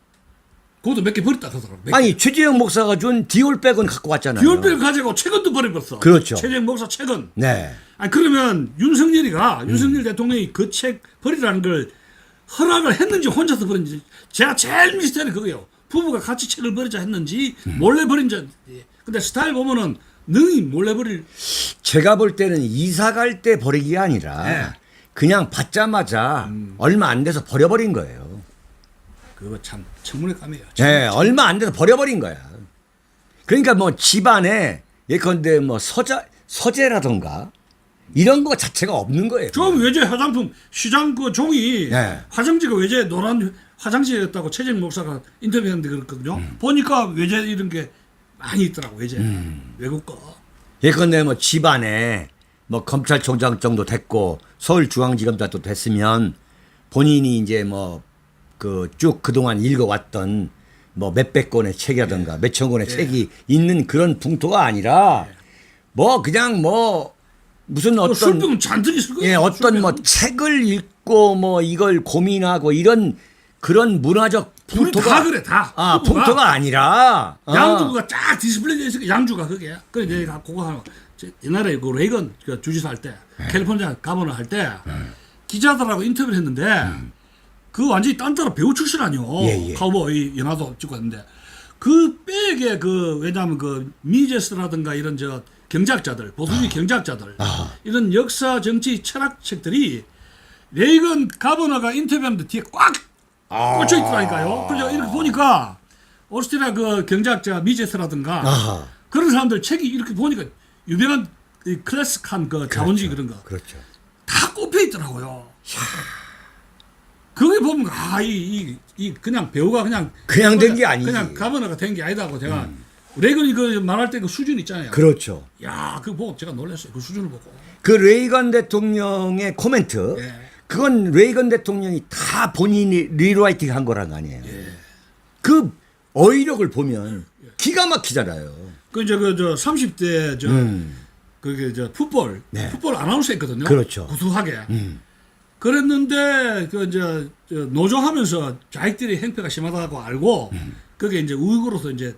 그것도 몇 개 버렸다 그러더라고. 아니 최재형 목사가 준 디올백은 갖고 왔잖아요. 디올백을 가지고 책은 또 버려버렸어. 그렇죠. 최재형 목사 책은. 네. 아니 그러면 윤석열 대통령이 그 책 버리라는 걸 허락을 했는지 혼자서 버린지 제가 제일 미스터리 그거예요. 부부가 같이 책을 버리자 했는지 몰래 버린지. 근데 스타일 보면은 능히 몰래 버릴. 제가 볼 때는 이사 갈 때 버리기가 아니라 네. 그냥 받자마자 얼마 안 돼서 버려버린 거예요. 그거 참 청문회 감이에요. 네, 얼마 안 돼서 버려버린 거야. 그러니까 뭐 집안에 예컨대 뭐 서재라던가 이런 거 자체가 없는 거예요. 좀 외제 화장품 시장 그 종이 네. 화장지가 외제 노란 화장지였다고 최재형 목사가 인터뷰했는데 그랬거든요. 보니까 외제 이런 게 많이 있더라고 외제 외국 거. 예컨대 뭐 집안에 뭐 검찰총장 정도 됐고 서울중앙지검장도 됐으면 본인이 이제 뭐 그 쭉 그동안 읽어왔던 뭐 몇백 권의 책이라든가 몇천 권의 책이 있는 그런 풍토가 아니라 뭐 그냥 뭐 무슨 어떤 술병 잔뜩 있을 거예요. 어떤 뭐 책을 읽고 뭐 이걸 고민하고 이런 그런 문화적 풍토가 다 그래 다. 풍토가 아니라 양주가 쫙 디스플레이 돼 있으니까 양주가 그게. 그래 내가 그거 하나 옛날에 그 레이건 그 주지사 할 때 캘리포니아 가버너 할 때 기자들하고 인터뷰를 했는데 그 완전히 딴따라 배우 출신 아니요. 카우보이 영화도 찍고 했는데 그 백에 그 왜냐하면 그 미제스라든가 이런 저 경제학자들 보수주의 경제학자들 이런 역사 정치 철학 책들이 레이건 가버너가 인터뷰하는데 뒤에 꽉 꽂혀 있더라니까요. 그래서 이렇게 보니까 오스트리아 그 경제학자 미제스라든가 그런 사람들 책이 이렇게 보니까 유명한 이 클래식한 그 자본주의 그런 거. 그렇죠. 다 꼽혀 있더라고요. 그게 보면 이 그냥 배우가 그냥 된 게 아니지. 그냥 가버너가 된 게 아니다고 제가 레이건이 그 말할 때 그 수준 있잖아요. 그렇죠. 야, 그거 보고 제가 놀랐어요. 그 수준을 보고. 그 레이건 대통령의 코멘트, 예. 그건 레이건 대통령이 다 본인이 리라이팅 한 거란 거 아니에요. 예. 그 어휘력을 보면 기가 막히잖아요. 그 이제 그 저 30대 저 그게 저 풋볼 네. 풋볼 아나운서 했거든요. 그렇죠. 구수하게. 그랬는데 그 이제 노조하면서 자기들이 행패가 심하다고 알고 그게 이제 우익으로서 이제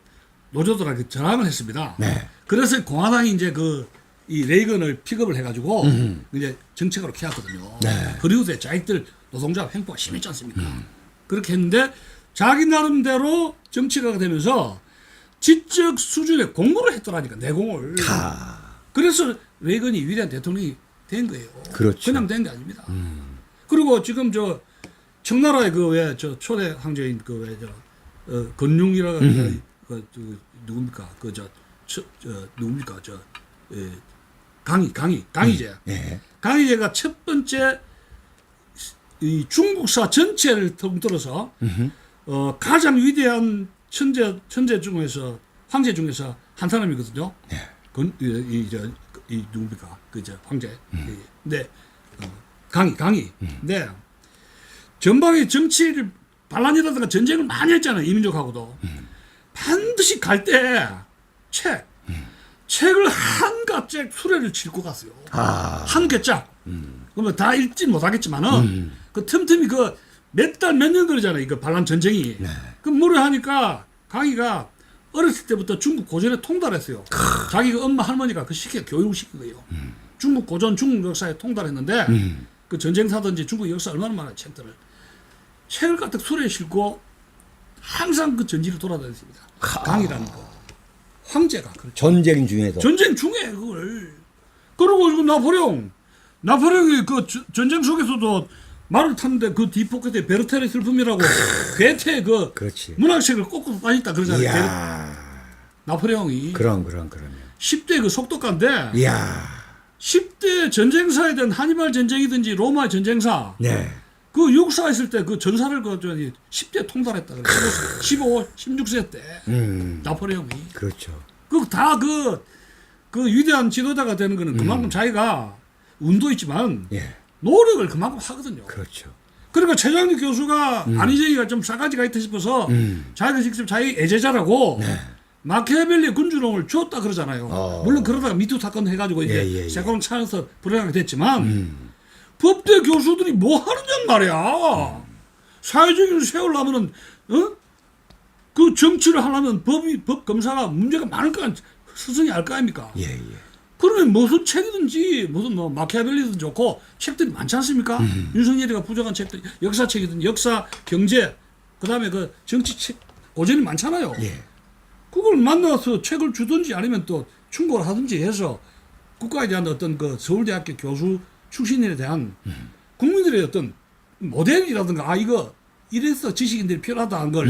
노조들한테 전함을 했습니다. 네. 그래서 공화당이 이제 이 레이건을 픽업을 해가지고 이제 정책으로 키웠거든요. 네. 그리고서 자기들 노동자 행보가 심했지 않습니까? 그렇게 했는데 자기 나름대로 정치가가 되면서 지적 수준의 공부를 했더라니까 내공을. 그래서 레이건이 위대한 대통령이 된 거예요. 그렇죠. 그냥 된 게 아닙니다. 그리고 지금 저 청나라의 그 왜 저 초대 황제인 그 왜 저 건륭이라가 그 누굽니까 그 저 누굽니까 저 강희제. 네. 강희제가 첫 번째 이 중국사 전체를 통틀어서 가장 위대한 천재 중에서 황제 중에서 한 사람이거든요. 네. 이 누굽니까 그 저 황제. 네. 강희. 네. 전방의 정치를 반란이라든가 전쟁을 많이 했잖아요. 이민족하고도. 반드시 갈 때 책을 한 가책 수레를 싣고 갔어요. 한 개짝. 그러면 다 읽지 못하겠지만은 그 틈틈이 그 몇 달 몇 년 걸리잖아요. 이거 반란 전쟁이. 네. 그 뭐를 하니까 강희가 어렸을 때부터 중국 고전에 통달했어요. 자기가 엄마 할머니가 그 시켜 교육을 시킨 거예요. 중국 고전, 중국 역사에 통달했는데 그 전쟁사든지 중국 역사 얼마나 많은 책을 가득 수레에 싣고 항상 그 전지를 돌아다녔습니다. 강이라는 거. 황제가 그렇죠. 전쟁 중에도. 전쟁 중에 그걸. 그리고 지금 나포레옹이 그 전쟁 속에서도 말을 탔는데 그 뒷포켓에 베르테르 슬픔이라고 괴테 그 그렇지. 문학책을 꽂고 다녔다 그러잖아요. 이야. 나포레옹이. 그럼. 10대 그 속독가인데 이야. 10대 전쟁사에 대한 하니발 전쟁이든지 로마 전쟁사 네. 그 육사했을 때 그 전사를 그 10대 통달했다 그래. 16세 때 나포레옹이. 그렇죠. 그 다 그 위대한 지도자가 되는 거는 그만큼 자기가 운도 있지만 예. 노력을 그만큼 하거든요. 그렇죠. 그러니까 최장립 교수가 안희정이가 좀 싸가지가 있다 싶어서 자기가 직접 자기 애제자라고 네. 마키아벨리 군주론을 줬다 그러잖아요. 물론 그러다가 미투 사건 해가지고 이제 예. 세공 차에서 불행하게 됐지만 법대 교수들이 뭐 하느냐 말이야. 사회적인 세우려면은 그 정치를 하려면 법 검사가 문제가 많을 거 스승이 알 거 아닙니까? 예. 그러면 무슨 책이든지 무슨 뭐 마키아벨리든 좋고 책들이 많지 않습니까? 윤석열이가 부족한 책들 역사책이든 역사 경제 그다음에 그 정치책 고전이 많잖아요. 예. 그걸 만나서 책을 주든지 아니면 또 충고를 하든지 해서 국가에 대한 어떤 그 서울대학교 교수 출신에 대한 국민들의 어떤 모델이라든가 이거 이래서 지식인들이 필요하다는 걸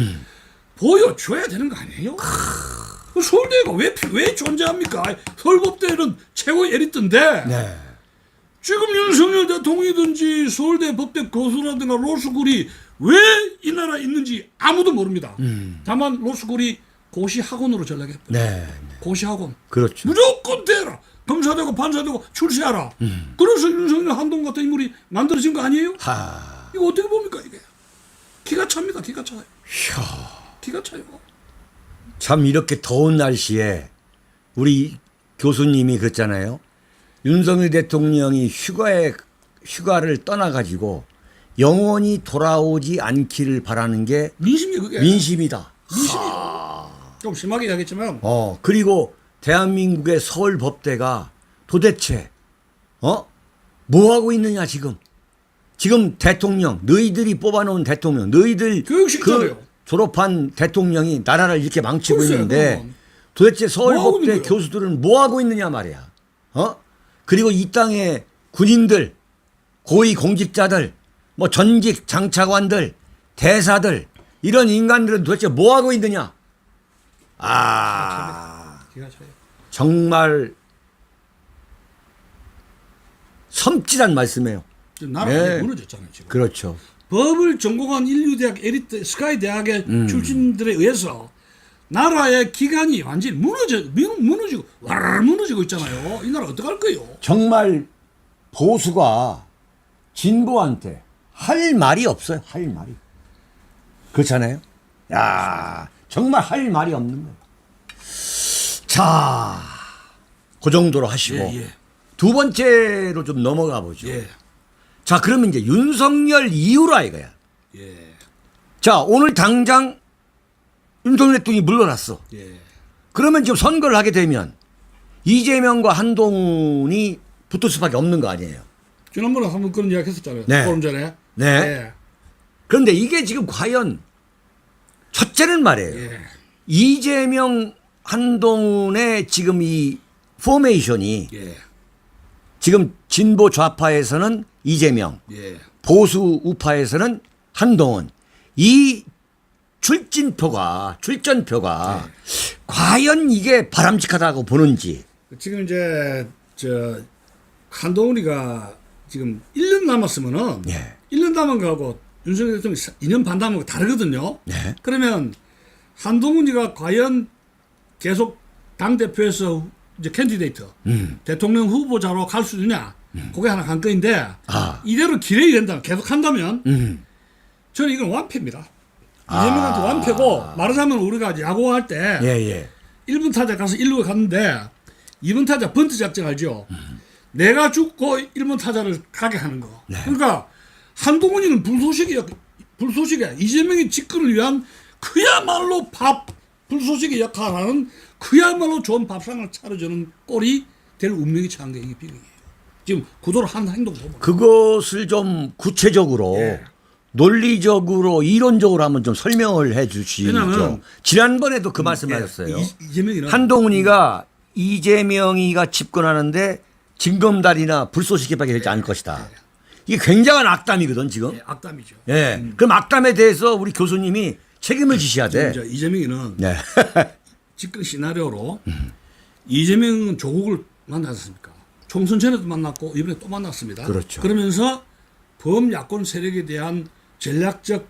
보여줘야 되는 거 아니에요? 그 서울대가 왜 존재합니까? 서울법대는 최고 에리트인데 네. 지금 윤석열 대통령이든지 서울대 법대 교수라든가 로스쿨이 왜 이 나라에 있는지 아무도 모릅니다. 다만 로스쿨이 고시학원으로 전락했고 네. 고시학원 그렇죠. 무조건 되라. 검사되고 판사되고 출세하라. 그래서 윤석열 한동 같은 인물이 만들어진 거 아니에요? 이거 어떻게 봅니까 이게? 기가 찹니다. 기가 차요. 기가 차요. 참 이렇게 더운 날씨에 우리 교수님이 그랬잖아요. 윤석열 대통령이 휴가를 떠나가지고 영원히 돌아오지 않기를 바라는 게 민심이 그게 민심이다. 좀 심하게 이야기했지만 그리고 대한민국의 서울법대가 도대체 뭐 하고 있느냐 지금 대통령 너희들이 뽑아놓은 대통령 너희들 교육시키잖아요. 졸업한 대통령이 나라를 이렇게 망치고 글쎄요, 있는데 그건. 도대체 뭐 하고 서울법대 있는 거예요? 교수들은 뭐 하고 있느냐 말이야. 그리고 이 땅의 군인들, 고위공직자들, 뭐 전직 장차관들, 대사들 이런 인간들은 도대체 뭐 하고 있느냐. 기가 차요. 정말 섬찟한 말씀이에요. 나라가 네. 무너졌잖아요 지금. 그렇죠. 법을 전공한 인류대학 에리트 스카이 대학의 출신들에 의해서 나라의 기관이 완전히 무너지고 와르르 무너지고 있잖아요. 이 나라 어떡할 거예요? 정말 보수가 진보한테 할 말이 없어요. 할 말이. 그렇잖아요. 야, 정말 할 말이 없는 거예요. 자, 그 정도로 하시고 예, 예. 두 번째로 좀 넘어가 보죠. 예, 자, 그러면 이제 윤석열 이후라 이거야. 예, 자, 오늘 당장 윤석열 대통령이 물러났어. 예. 그러면 지금 선거를 하게 되면 이재명과 한동훈이 붙을 수밖에 없는 거 아니에요. 지난번에 한번 그런 이야기 했었잖아요. 네. 조금 전에. 네. 예, 그런데 이게 지금 과연 첫째는 말이에요. 예, 이재명 한동훈의 지금 이 포메이션이 예, 지금 진보 좌파에서는 이재명, 예. 보수 우파에서는 한동훈, 이 출전표가 과연 이게 바람직하다고 보는지. 지금 이제 저 한동훈이가 지금 1년 남았으면은 예. 1년 남은 거하고 윤석열 대통령이 2년 반 남은 거 다르거든요. 네. 그러면 한동훈이가 과연 계속 당 대표에서 이제 캔디데이트 대통령 후보자로 갈 수 있느냐? 그게 하나 관건인데 아. 이대로 기레이 된다면 계속 한다면 저는 이건 완패입니다. 이재명한테 완패고 말하자면 우리가 야구할 때 예, 예. 1분 타자 가서 1루에 갔는데 2분 타자 번트 작전 알죠? 내가 죽고 1분 타자를 가게 하는 거. 네. 그러니까 한동훈이는 불소식이야. 이재명의 집권을 위한 그야말로 불소식의 역할을 하는 그야말로 좋은 밥상을 차려주는 꼴이 될 운명이 처한 게 이게 비극이에요. 지금 구도를 한 행동 보면. 그것을 좀 구체적으로 예. 논리적으로 이론적으로 한번 좀 설명을 해 주시죠. 왜냐하면 지난번에도 그 말씀하셨어요. 이재명이는 한동훈이가 이재명이가 집권하는데 징검다리나 불쏘시개밖에 되지 않을 것이다. 이게 굉장한 악담이거든 지금. 예, 악담이죠. 예. 그럼 악담에 대해서 우리 교수님이 책임을 지셔야 돼. 이제 이재명이는 네. 집권 시나리오로 이재명은 조국을 만나지 않습니까? 총선 전에도 만났고 이번에 또 만났습니다. 그렇죠. 그러면서 범야권 세력에 대한 전략적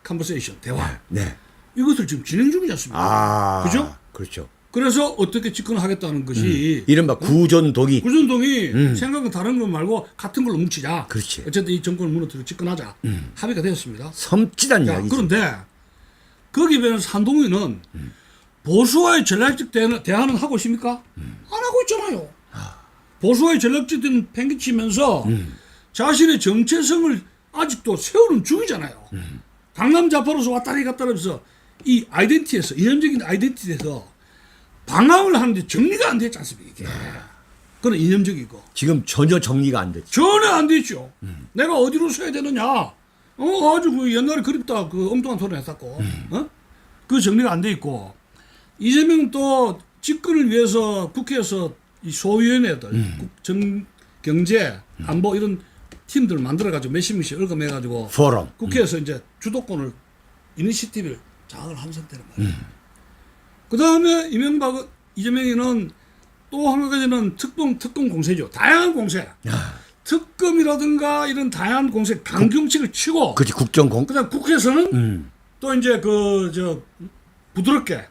컨버세이션 대화 네. 이것을 지금 진행 중이지 않습니까? 아. 그죠? 그렇죠. 그래서 어떻게 집권을 하겠다는 것이 이른바 구전동이. 구전동이 생각은 다른 거 말고 같은 걸로 뭉치자. 그렇지. 어쨌든 이 정권을 무너뜨리고 집권하자. 합의가 되었습니다. 섬찟한 자, 이야기지. 그런데 거기에 비해서 한동훈은 보수와의 전략적 대화는 하고 있습니까? 안 하고 있잖아요. 보수와의 전략적 대화는 팽개치면서 자신의 정체성을 아직도 세우는 중이잖아요. 강남 좌파로서 왔다리 갔다 하면서 이 아이덴티티에서 이념적인 아이덴티티에서 방황을 하는데 정리가 안 됐지 않습니까? 이게. 그건 이념적이고. 지금 전혀 정리가 안 됐죠. 전혀 안 되죠. 내가 어디로 서야 되느냐. 아주 그 옛날에 그립다. 그 엉뚱한 소리 했었고. 그 정리가 안 돼 있고. 이재명 또 집권을 위해서 국회에서 이 소위원회들, 경제, 안보 이런 팀들 만들어가지고 몇십 명씩 얽어매가지고 포럼. 국회에서 이제 주도권을 이니시티브를 장악을 한 상태란 말이에요. 그 다음에 이재명이는 또 한 가지는 특검 공세죠. 다양한 공세. 특검이라든가 이런 다양한 공세 강경책을 치고. 그렇지. 국정공. 그다음 국회에서는 또 이제 부드럽게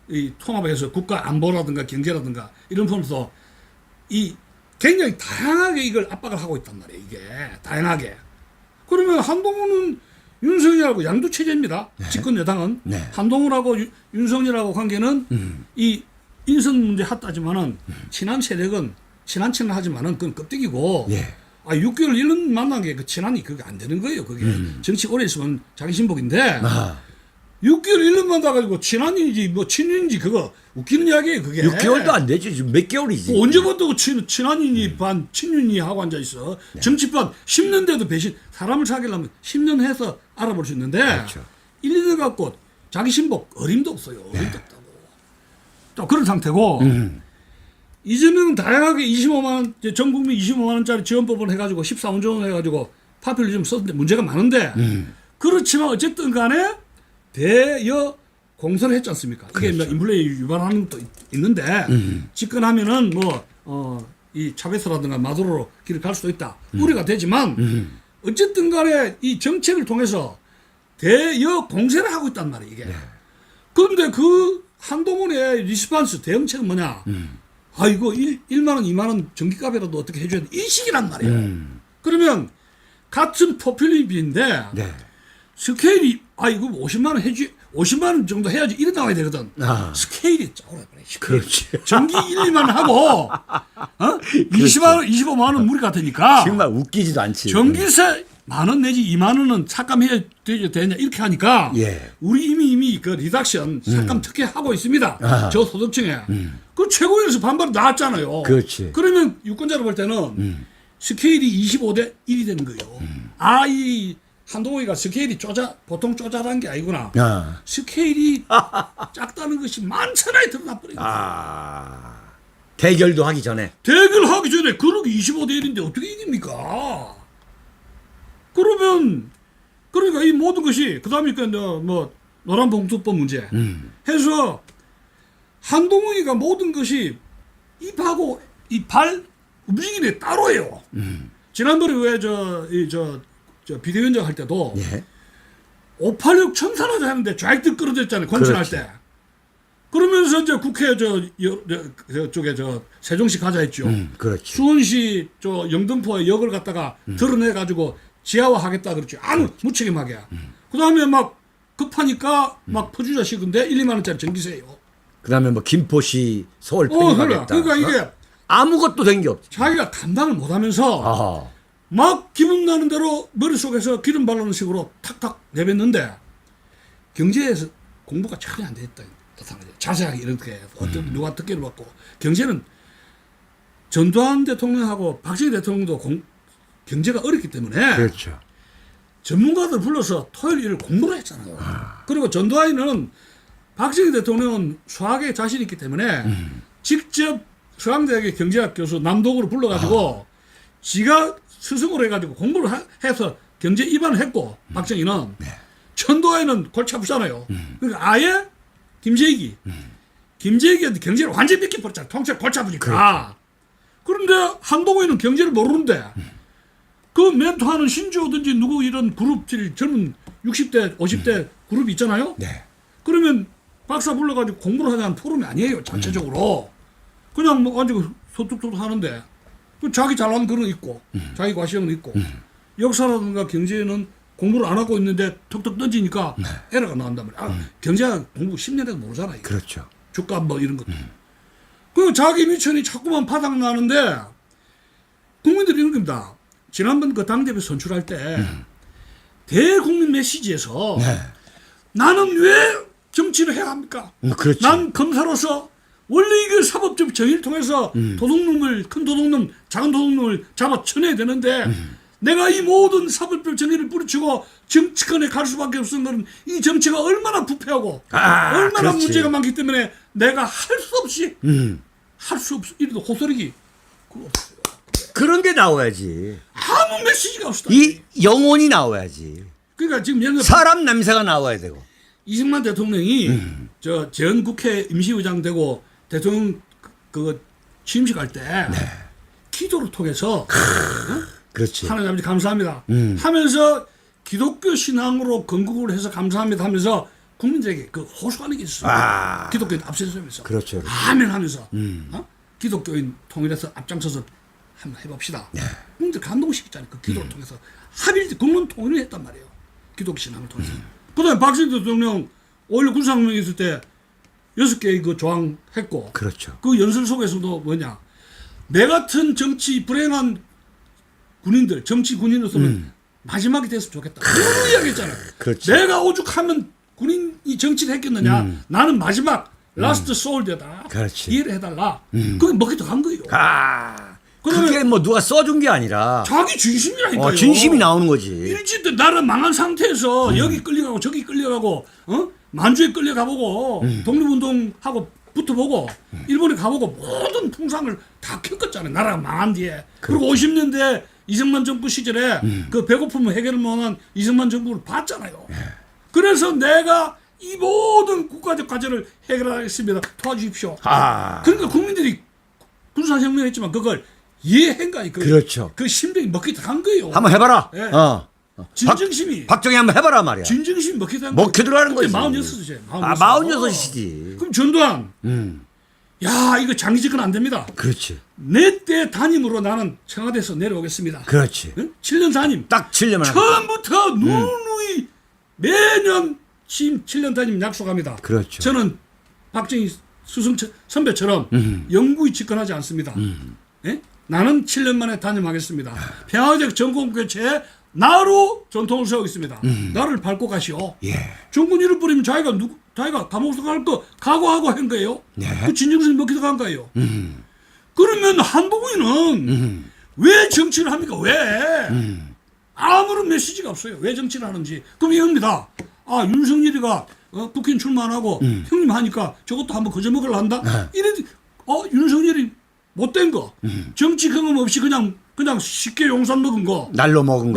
이 통합해서 국가 안보라든가 경제라든가 이런 부분에서 이 굉장히 다양하게 이걸 압박을 하고 있단 말이에요. 이게 다양하게. 그러면 한동훈은 윤석열하고 양두 체제입니다. 네. 집권 여당은 네. 한동훈하고 윤석열하고 관계는 이 인선 문제 핫하지만은 친한 세력은 친한 하지만은 그건 껍데기고. 예. 6개월 1년 만난 게 그 친한이 그게 안 되는 거예요. 그게 정치 오래 있으면 자기 신복인데 6개월 1년 만나가지고 친한인지 뭐 친인지 그거 웃기는 이야기예요. 그게 6개월도 안 되지. 지금 몇 개월이지. 뭐 언제부터 친한인이 반 친윤이 하고 앉아 있어. 정치판 10년 돼도 배신 사람을 사귀려면 10년 해서 알아볼 수 있는데 그렇죠. 1, 2년 갖고 자기 신복 어림도 없어요. 어림도 없다고. 또 그런 상태고 이재명은 다양하게 25만 원, 전 국민 25만 원짜리 지원법을 해가지고 14원 원 해가지고 파퓰리즘 썼는데 문제가 많은데 그렇지만 어쨌든 간에 대여 공세를 했지 않습니까? 이게 그렇죠. 인플레이 유발하는 것도 있는데 집권하면은 이 차베스라든가 마두로로 길을 갈 수도 있다. 우려가 되지만 어쨌든 간에 이 정책을 통해서 대여 공세를 하고 있단 말이에요, 이게. 그런데 그 한동훈의 리스판스 대응책은 뭐냐? 아, 이거 1만 원, 2만 원 전기값이라도 어떻게 해줘야 돼. 이 식이란 말이에요. 그러면 같은 포퓰리즘인데 네. 스케일이 이거 50만 원 50만 원 정도 해야지 이래 나와야 되거든. 스케일이 작아야 그래. 그렇지. 전기 1, 2만 원 하고 20만 원, 25만 원은 무리 같으니까 정말 웃기지도 않지. 전기세 10,000원 내지 2만 원은 삭감해야 되냐 이렇게 하니까 예. 우리 이미 그 리덕션 삭감 특혜 하고 있습니다. 저 소득층에. 그 최고위에서 반발이 나왔잖아요. 그렇지. 그러면 유권자로 볼 때는 스케일이 25대 1이 되는 거예요. 이 한동훈이가 스케일이 보통 쪼잘한 게 아니구나. 스케일이 작다는 것이 만천하에 드러나 버린 거예요. 대결도 하기 전에. 대결하기 전에 그룹이 25대 1인데 어떻게 이깁니까? 그러니까 이 모든 것이 그다음에 뭐 노란봉투법 문제 해서 한동훈이가 모든 것이 입하고 이 발 움직임이 따로예요. 지난번에 왜 저 비대위원장 할 때도 예. 586 청산하자 하는데 좌익들 끌어들였잖아요. 권천할 그렇지. 때. 그러면서 이제 국회 저쪽에 세종시 가자 했죠. 그렇지. 수원시 영등포의 역을 갖다가 드러내 가지고 지하화하겠다 그랬죠. 아무 무책임하게. 그다음에 막 급하니까 막 퍼주자 식은데 1, 2만 원짜리 전기세예요. 그다음에 뭐 김포시 서울 편입하겠다. 그러니까 이게 아무것도 된 게 없지. 자기가 감당을 못하면서 막 기분 나는 대로 머릿속에서 기름 바르는 식으로 탁탁 내뱉는데 경제에서 공부가 전혀 안 됐다. 자세하게 이렇게 누가 특혜를 받고 경제는 전두환 대통령하고 박정희 대통령도 경제가 어렵기 때문에 그렇죠. 전문가들 불러서 토요일 일을 공부를 했잖아요. 그리고 전두환이는 박정희 대통령은 수학에 자신 있기 때문에 직접 서강대학의 경제학 교수 남동으로 불러가지고 지가 스승으로 해가지고 공부를 해서 경제 입안을 했고 박정희는 전두환이는 골치 아프잖아요. 그러니까 아예 김재익이한테 경제를 완전히 뺏겨버렸잖아. 통째로 골치 아프니까. 그런데 한동훈이는 경제를 모르는데 그 멘토하는 신주호든지 누구 이런 그룹들 젊은 60대 50대 그룹이 있잖아요. 네. 그러면 박사 불러가지고 공부를 하자는 포럼이 아니에요. 자체적으로. 그냥 뭐 가지고 소뚝소뚝 하는데 그 자기 잘난 글은 있고 자기 과시형은 있고 역사라든가 경제는 공부를 안 하고 있는데 턱턱 던지니까 에러가 나온단 말이야. 경제학 공부 10년에도 모르잖아요. 그렇죠. 주가 뭐 이런 것도. 그 자기 미천이 자꾸만 바닥나는데 국민들이 이런 겁니다. 지난번 그 당대표 선출할 때 대국민 메시지에서 나는 왜 정치를 해야 합니까? 그렇지. 난 검사로서 원래 이게 사법적 정의를 통해서 도둑놈을 큰 도둑놈 작은 도둑놈을 잡아 쳐내야 되는데 내가 이 모든 사법적 정의를 뿌리치고 정치권에 갈 수밖에 없는 건 이 정치가 얼마나 부패하고 얼마나 그렇지. 문제가 많기 때문에 내가 할 수 없이 이래도 호소리기 그거 없어요. 그런 게 나와야지. 아무 메시지가 없어. 이 영혼이 나와야지. 그러니까 지금 예를 들어 사람 냄새가 나와야 되고. 이승만 대통령이 전 국회 임시의장 되고 대통령 그 취임식 할 때 기도를 통해서 그렇지. 하나님 아버지 감사합니다 하면서 기독교 신앙으로 건국을 해서 감사합니다 하면서 국민들에게 그 호소하는 게 있어요. 기독교인 앞세서면서 그렇죠. 아멘 하면서 기독교인 통일해서 앞장서서 한번 해봅시다. 국민들 감동시켰잖아요. 그 기도를 통해서 합일 국민 통일을 했단 말이에요. 기독교 신앙을 통해서. 그다음에 박정희 대통령 5.16 군사혁명 있을 때 6개의 그 조항 했고 그렇죠. 그 연설 속에서도 뭐냐 내 같은 정치 불행한 군인들 정치 군인으로서는 마지막이 됐으면 좋겠다. 그런 이야기 했잖아요. 그렇지. 내가 오죽하면 군인이 정치를 했겠느냐. 나는 마지막 라스트 소울드다. 그렇지. 이해를 해달라. 그게 먹히도 간 거예요. 그게 뭐 누가 써준 게 아니라 자기 진심이라니까요. 진심이 나오는 거지. 일찍 때 나라 망한 상태에서 여기 끌려가고 저기 끌려가고 만주에 끌려가보고 독립운동하고 붙어보고 일본에 가보고 모든 풍상을 다 겪었잖아요. 나라가 망한 뒤에. 그리고 50년대 이승만 정부 시절에 그 배고픔을 해결을 못한 이승만 정부를 봤잖아요. 그래서 내가 이 모든 국가적 과제를 해결하겠습니다. 도와주십시오. 그러니까 국민들이 군사혁명을 했지만 그걸 이해행간이 그렇죠. 그 심정이 먹기 들어간 거예요. 한번 해봐라. 예. 어. 진정심이 박정희 한번 해봐라 말이야. 진정심이 먹기 들어간 먹혀 들어가는 거지. 46이죠. 아 46이시지. 그럼 전두환. 야 이거 장기 집권 안 됩니다. 그렇지. 내 때 담임으로 나는 청와대에서 내려오겠습니다. 그렇지. 응? 7년 담임. 딱 7년만. 처음부터 누누이 매년 취임 7년 담임 약속합니다. 그렇죠. 저는 박정희 선배처럼 영구히 집권하지 않습니다. 예? 나는 7년 만에 단임하겠습니다. 평화적 정권교체에 나로 전통을 세우겠습니다. 나를 밟고 가시오. 예. 정권 잃어버리면 자기가 감옥에서 갈 거 각오하고 한 거예요. 네. 그 진정성이 먹히다 간 거예요. 그러면 한동훈은 왜 정치를 합니까? 왜? 아무런 메시지가 없어요. 왜 정치를 하는지. 그럼 이겁니다. 아 윤석열이가 국회의원 출마하고 형님 하니까 저것도 한번 거저먹으려 한다. 이래 윤석열이 못된 거, 정치 경험 없이 그냥 쉽게 용산 먹은 거, 날로 먹은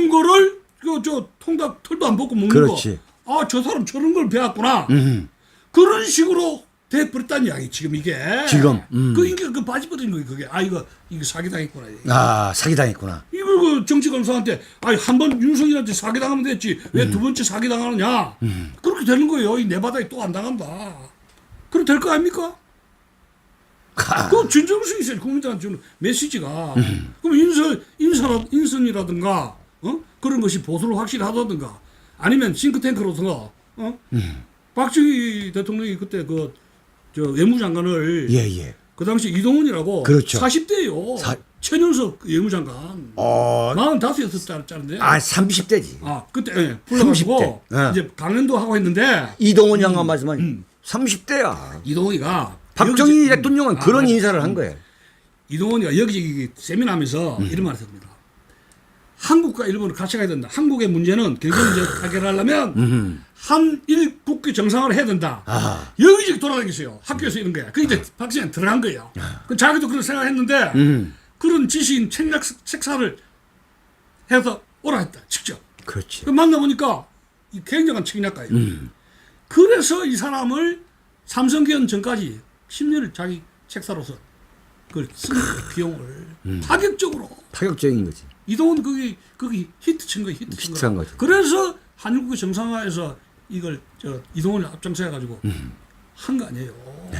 거를 저 통닭 털도 안 벗고 먹는 그렇지. 거. 아 저 사람 저런 걸 배웠구나. 그런 식으로 돼버렸다는 이야기 지금 이게. 지금. 그 인기가 그 빠져버린 거예요 그게. 아 이거 사기당했구나. 아 사기당했구나. 이거 그 정치 검사한테 한 번 윤석열한테 사기당하면 됐지 왜 두 번째 사기당하느냐. 그렇게 되는 거예요. 이 내 바닥에 또 안 당한다. 그럼 될 거 아닙니까? 그 진정성이 있어요. 국민들한테 주는 메시지가. 그럼 인선이라든가 그런 것이 보수를 확실히 하다든가 아니면 싱크탱크로서 박정희 대통령이 그때 저 외무장관을 예예. 그 당시 이동훈이라고 그렇죠. 40대예요. 최년석 외무장관. 45였었다는데. 아 30대지. 아 그때 불러가지고 30대. 이제 강연도 하고 했는데 이동훈 양반 말씀은 30대야. 이동훈이가 박정희 대통령은 그런 인사를 한 거예요. 이동훈이가 여기저기 세미나하면서 이런 말을 했습니다. 한국과 일본을 같이 가야 된다. 한국의 문제는 경제 문제 해결하려면 한일 국교 정상화를 해야 된다. 여기저기 돌아다니겠어요. 학교에서 이런 거야. 그 이제 박정희는 들어간 거예요. 그 자기도 그런 생각했는데 그런 지식인 책사를 해서 오라 했다. 직접. 그렇지. 그 만나보니까 굉장한 책략가예요. 그래서 이 사람을 삼성개헌 전까지 10년을 자기 책사로서 그걸 쓴 비용을 파격적인 거지. 이동훈 거기 히트 친 거예요. 히트한 거죠. 그래서 한일국의 정상화에서 이걸 이동훈을 앞장서 가지고 한 거 아니에요. 네.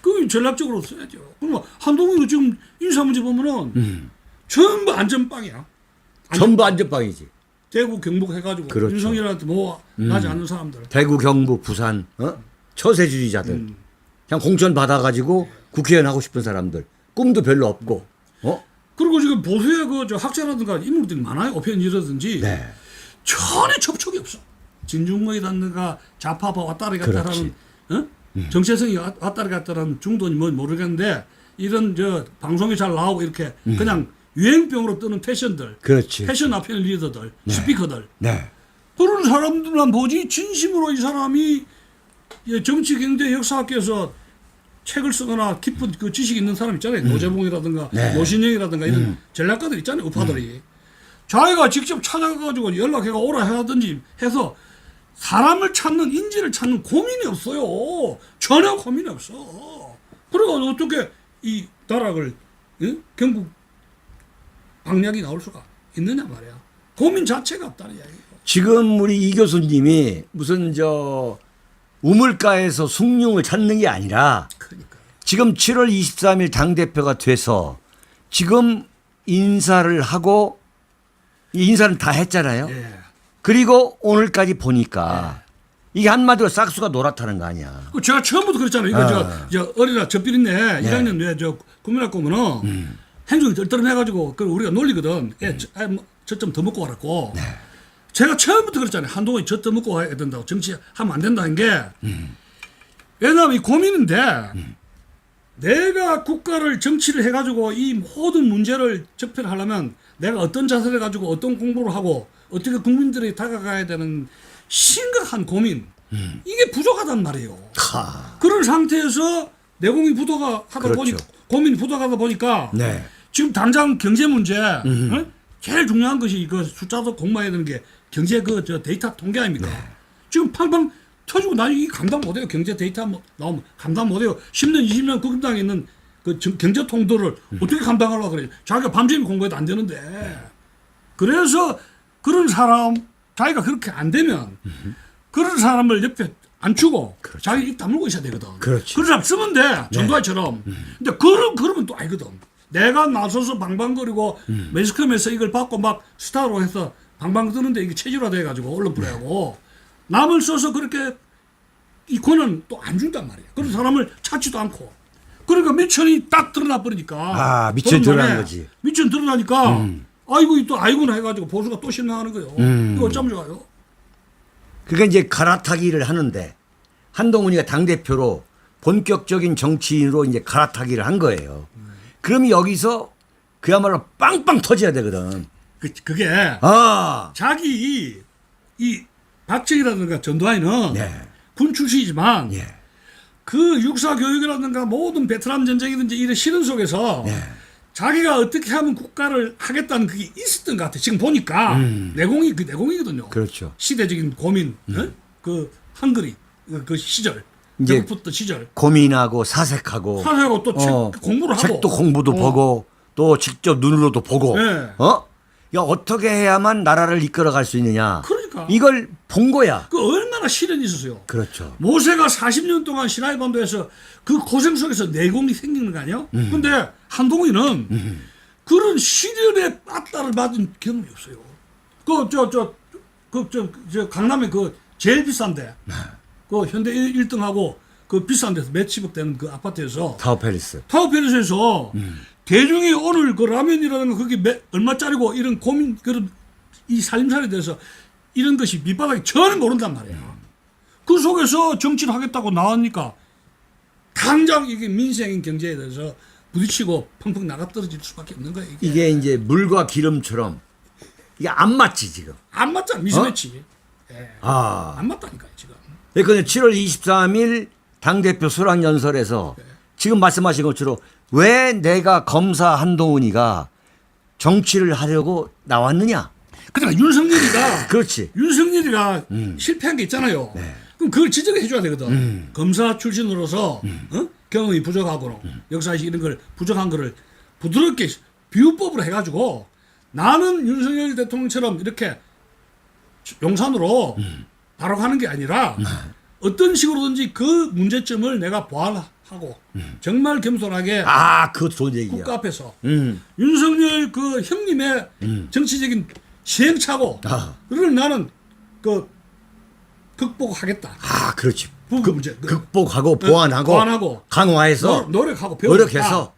그 전략적으로 써야죠. 그럼 한동훈이 지금 인사 문제 보면은 전부 안전빵이야. 전부 안전빵이지. 대구 경북 해가지고 그렇죠. 윤석열한테 나지 않는 사람들. 대구 경북 부산 처세주의자들 그냥 공천 받아가지고 국회의원 하고 싶은 사람들 꿈도 별로 없고 그리고 지금 보수의 저 학자라든가 인물들이 많아요. 오편이라든지 네. 전혀 접촉이 없어. 진중권이라든가 좌파파 왔다리 갔다라는 정체성이 왔다리 갔다라는 중도니 뭐 모르겠는데 이런 방송에 잘 나오고 이렇게 그냥 유행병으로 뜨는 패션들, 그렇지. 패션 아편 리더들, 스피커들 네. 그런 사람들만 보지 진심으로 이 사람이 정치 경제 역사학에서 책을 쓰거나 깊은 그 지식이 있는 사람 있잖아요. 노재봉이라든가 네. 노신영이라든가 이런 전략가들 있잖아요. 우파들이. 자기가 직접 찾아가가지고 연락해가 오라 하든지 해서 사람을 찾는 인지를 찾는 고민이 없어요. 전혀 고민이 없어. 그래가 어떻게 이 나라를 경국 방략이 나올 수가 있느냐 말이야. 고민 자체가 없다는 이야기예요. 지금 우리 이 교수님이 무슨 우물가에서 숭늉을 찾는 게 아니라 그러니까요. 지금 7월 23일 당대표가 돼서 지금 인사를 하고 이 인사는 다 했잖아요. 예. 그리고 오늘까지 보니까 이게 한마디로 싹수가 노랗다는 거 아니야. 제가 처음부터 그랬잖아요. 이거 저 어리라 저필인데 1학년 왜 국민학교 오면은 행정이 떨떠름해가지고 그걸 우리가 놀리거든. 저점 더 먹고 와라고. 제가 처음부터 그랬잖아요. 한동훈이 저점 먹고 와야 된다고. 정치하면 안 된다는 게. 왜냐하면 이 고민인데 내가 국가를 정치를 해가지고 이 모든 문제를 적폐하려면 내가 어떤 자세를 가지고 어떤 공부를 하고 어떻게 국민들이 다가가야 되는 심각한 고민. 이게 부족하단 말이에요. 그런 상태에서 내공이 부족하다 그렇죠. 보니까 고민이 부족하다 보니까 네. 지금 당장 경제 문제 제일 중요한 것이 그 숫자도 공부해야 되는 게 경제 저 데이터 통계 아닙니까? 지금 팡팡 터지고 나 이 감당 못해요. 경제 데이터 나오면 감당 못해요. 10년 20년 국민당에 있는 그 경제 통도를 어떻게 감당하려고 그래. 자기가 밤샘이 공부해도 안 되는데. 그래서 그런 사람, 자기가 그렇게 안 되면 그런 사람을 옆에 안 주고 그렇죠. 자기 입 다물고 있어야 되거든. 그렇지. 그런 사람 쓰면 돼. 전두환처럼. 근데 그러면 또 아니거든. 내가 나서서 방방거리고 매스컴에서 이걸 받고 막 스타로 해서 방방 뜨는데 이게 체질화 돼가지고 언론 프로하고 남을 써서 그렇게 이 권은 또 안 준단 말이야. 그런 사람을 찾지도 않고. 그러니까 미천이 딱 드러나 버리니까. 미천 드러난 거지. 미천 드러나니까 아이고 또 아이고나 해가지고 보수가 또 실망하는 거예요. 이거 어쩌면 좋아요. 그러니까 이제 갈아타기를 하는데 한동훈이가 당대표로 본격적인 정치인으로 이제 갈아타기를 한 거예요. 그럼 여기서 그야말로 빵빵 터져야 되거든. 그게 아, 자기 이 박정희라든가 전두환이는 네. 군 출신이지만 예. 그 육사 교육이라든가 모든 베트남 전쟁이든지 이런 시련 속에서 예. 자기가 어떻게 하면 국가를 하겠다는 그게 있었던 것 같아. 지금 보니까 내공이 그 내공이거든요. 그렇죠. 시대적인 고민, 그 한글이 그 시절, 이제 배고팠던 시절, 고민하고 사색하고 사회하고 또 책 공부를 하고 책도 공부도 보고 또 직접 눈으로도 보고 네. 야, 어떻게 해야만 나라를 이끌어갈 수 있느냐. 그러니까 이걸 본 거야. 그 얼마나 시련이 있었어요. 그렇죠. 모세가 40년 동안 시나이 반도에서 그 고생 속에서 내공이 생기는 거 아니야? 근데 한동훈이는 그런 시련의 빠따를 받은 경험이 없어요. 저 강남에 그 제일 비싼데 그 현대 1등하고 그 비싼 데서 몇십억 되는 그 아파트에서 타워팰리스. 타워팰리스에서 대중이 오늘 그 라면이라는 거 그게 얼마짜리고 이런 고민 그런 이 살림살이에 대해서 이런 것이 밑바닥이 전혀 모른단 말이야. 그 속에서 정치를 하겠다고 나왔니까 당장 이게 민생 경제에 대해서 부딪히고 펑펑 나가 떨어질 수밖에 없는 거야. 이게 이제 물과 기름처럼 이게 안 맞지 지금. 안 맞잖아. 미스매치. 예. 안 맞다니까요 지금. 그러니까 7월 23일 당대표 수락연설에서 지금 말씀하신 것처럼 왜 내가 검사 한동훈이가 정치를 하려고 나왔느냐. 그러니까 윤석열이가 그렇지. 윤석열이가 실패한 게 있잖아요. 그럼 그걸 지적해 줘야 되거든. 검사 출신으로서 경험이 부족하고 역사식 이런 걸 부족한 거를 부드럽게 비유법으로 해가지고 나는 윤석열 대통령처럼 이렇게 용산으로 바로 가는 게 아니라 어떤 식으로든지 그 문제점을 내가 보완하고 정말 겸손하게 그것도 좋은 얘기야. 국가 앞에서 윤석열 그 형님의 정치적인 시행착오 그걸 나는 그 극복하겠다. 그렇지. 부분 문제 극복하고 보완하고 강화해서 노력하고 노력해서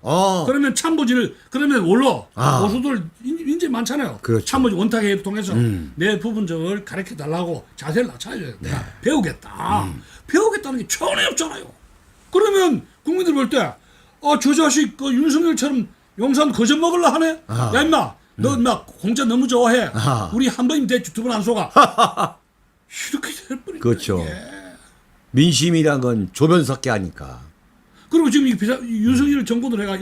그러면 참모진을 그러면 원로 보수들 인재 많잖아요. 그렇죠. 참모진 원탁회의를 통해서 내 부분적을 가르쳐 달라고 자세를 낮춰줘야 돼. 배우겠다. 배우겠다는 게 전혀 없잖아요. 그러면 국민들 볼 때 저 자식 그 윤석열처럼 용산 거저 먹으려 하네. 야 임마 너 막 공짜 너무 좋아해. 우리 한 번이면 됐지 두 번 안 속아. 이렇게 될 뻔했네. 그렇죠. 민심이란 건 조변석계 하니까. 그리고 지금 윤석열 정권을 해가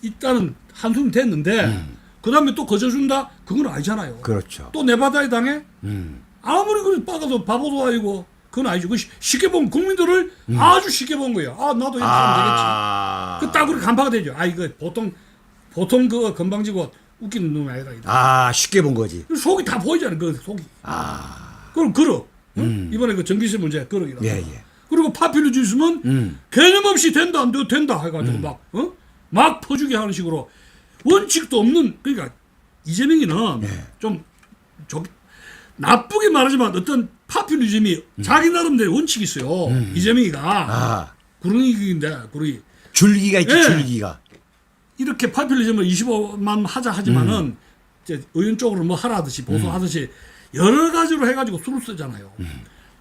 일단은 한숨 됐는데 그다음에 또 거저준다 그건 아니잖아요. 그렇죠. 또 내바다에 당해. 아무리 그 빠가도 바보도 아니고 그건 아니죠. 그 쉽게 본 국민들을 아주 쉽게 본 거예요. 나도 이렇게 하면 되겠지. 그 딱 그렇게 간파가 되죠. 이거 보통 그 건방지고 웃기는 놈이 아니다. 쉽게 본 거지. 속이 다 보이잖아요. 그 속이. 그럼 그럭. 이번에 그 전기세 문제 그럭이라. 예. 그리고 파퓰리즘은 개념 없이 된다 안 된다 해가지고 막 퍼주게 하는 식으로 원칙도 없는 그러니까 이재명이는 좀 나쁘게 말하지만 어떤 파퓰리즘이 자기 나름대로 원칙이 있어요. 이재명이가 구릉이인데 구릉이 줄기가 있지. 줄기가 이렇게 파퓰리즘을 25만 하자 하지만은 이제 의원 쪽으로 뭐 하라듯이 보수하듯이 여러 가지로 해가지고 수를 쓰잖아요.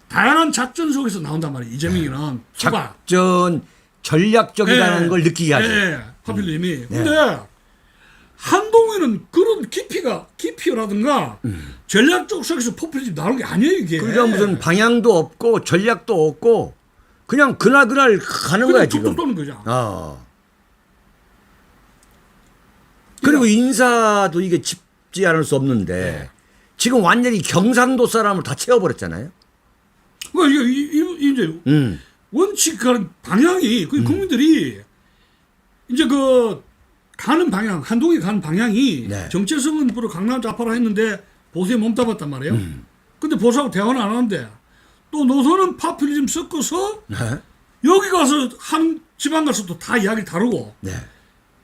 다양한 작전 속에서 나온단 말이에요. 이재명이는 작전 전략적이라는 걸 느끼게 하죠. 파퓰리즘이. 근데 한동훈은 그런 깊이라든가 전략적 속에서 포퓰리즘 나오는 게 아니에요 이게. 그러니까 무슨 방향도 없고 전략도 없고 그냥 그날 가는 거야 지금. 툭툭 도는 거죠. 그리고 인사도 이게 짚지 않을 수 없는데 지금 완전히 경상도 사람을 다 채워버렸잖아요. 그러니까 이게 이제 원칙 방향이 국민들이 이제 그 가는 방향, 한동훈이 가는 방향이 네. 정체성은 주로 강남 좌파로 했는데 보수에 몸담았단 말이에요. 근데 보수하고 대화는 안 하는데 또 노선은 파퓰리즘 섞어서 네. 여기 가서 한 지방 가서 또 다 이야기 다르고 네.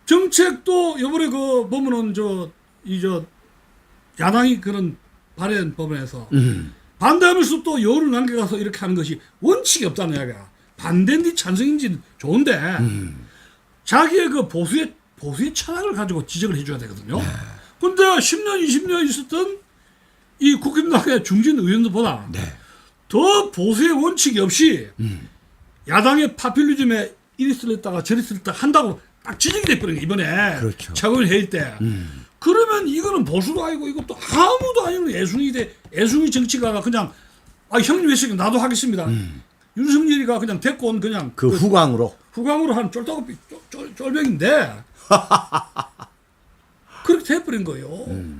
정책도 이번에 그 보면은 야당이 그런 발의한 법안에서 반대하면서 또 여를 남겨가서 이렇게 하는 것이 원칙이 없다는 이야기야. 반대인지 찬성인지 좋은데 자기의 그 보수의 철학을 가지고 지적을 해줘야 되거든요. 근데 10년, 20년 있었던 이 국힘당의 중진 의원들보다 네. 더 보수의 원칙이 없이 야당의 파퓰리즘에 이리 쓸렸다가 저리 쓸렸다가 한다고 딱 지적이 돼버린 게 이번에 그렇죠. 최고위 회의 때. 그러면 이거는 보수도 아니고 이것도 아무도 아니고 애숭이 정치가가 그냥 형님 했으니까 나도 하겠습니다. 윤석열이가 그냥 데리고 온 그냥 그 후광으로. 후광으로 한 쫄병인데 그렇게 돼버린 거예요.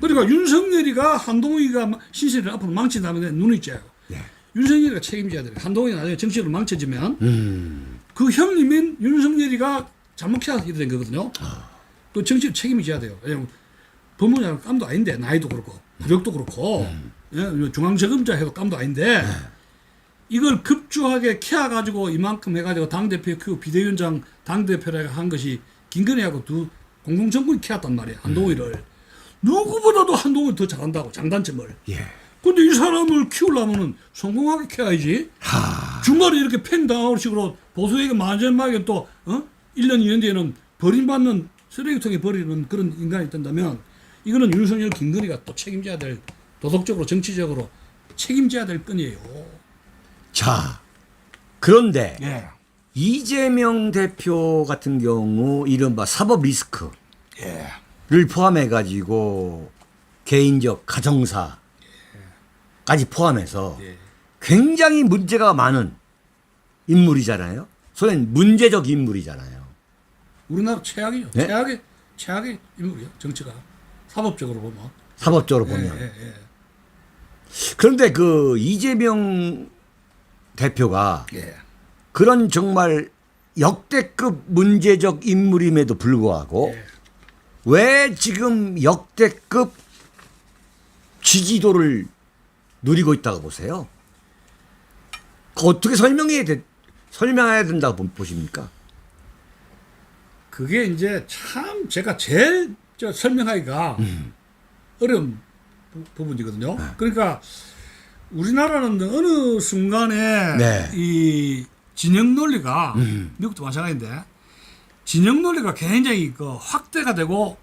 그러니까 윤석열이가 한동훈이가 신세를 앞으로 망친다면 눈이 있죠. 네. 윤석열이가 책임져야 돼요. 한동훈이 나중에 정치로 망쳐지면 그 형님인 윤석열이가 잘못해야 된 거거든요. 그 정치를 책임져야 돼요. 왜냐면 법무장관 깜도 아닌데 나이도 그렇고 부력도 그렇고 예, 중앙재검자 해도 깜도 아닌데 이걸 급주하게 캐가지고 이만큼 해가지고 당대표 키우고 비대위원장 당대표라 한 것이 김건희하고 두 공동정권이 캐왔단 말이에요. 한동훈이를. 누구보다도 한동훈이 더 잘한다고 장단점을. 예. 근데 이 사람을 키우려면은 성공하게 캐야지. 중간에 이렇게 팽당하는 식으로 보수에게 마지막에 또 1년 2년 뒤에는 버림받는 쓰레기통에 버리는 그런 인간이 된다면 이거는 윤석열 김건희가 또 책임져야 될 도덕적으로 정치적으로 책임져야 될 건이에요. 자, 그런데 예. 이재명 대표 같은 경우 이른바 사법 리스크를 예. 포함해 가지고 개인적 가정사까지 포함해서 예. 굉장히 문제가 많은 인물이잖아요. 소위 문제적 인물이잖아요. 우리나라 최악이요. 네? 최악의 인물이요. 정치가 사법적으로 보면. 사법적으로 보면. 예, 예, 그런데 그 이재명 대표가 예. 그런 정말 역대급 문제적 인물임에도 불구하고 예. 왜 지금 역대급 지지도를 누리고 있다고 보세요? 어떻게 설명해야 된다고 보십니까? 그게 이제 참 제가 제일 설명하기가 어려운 부분이거든요. 그러니까 우리나라는 어느 순간에 네. 이 진영 논리가 미국도 마찬가지인데 진영 논리가 굉장히 그 확대가 되고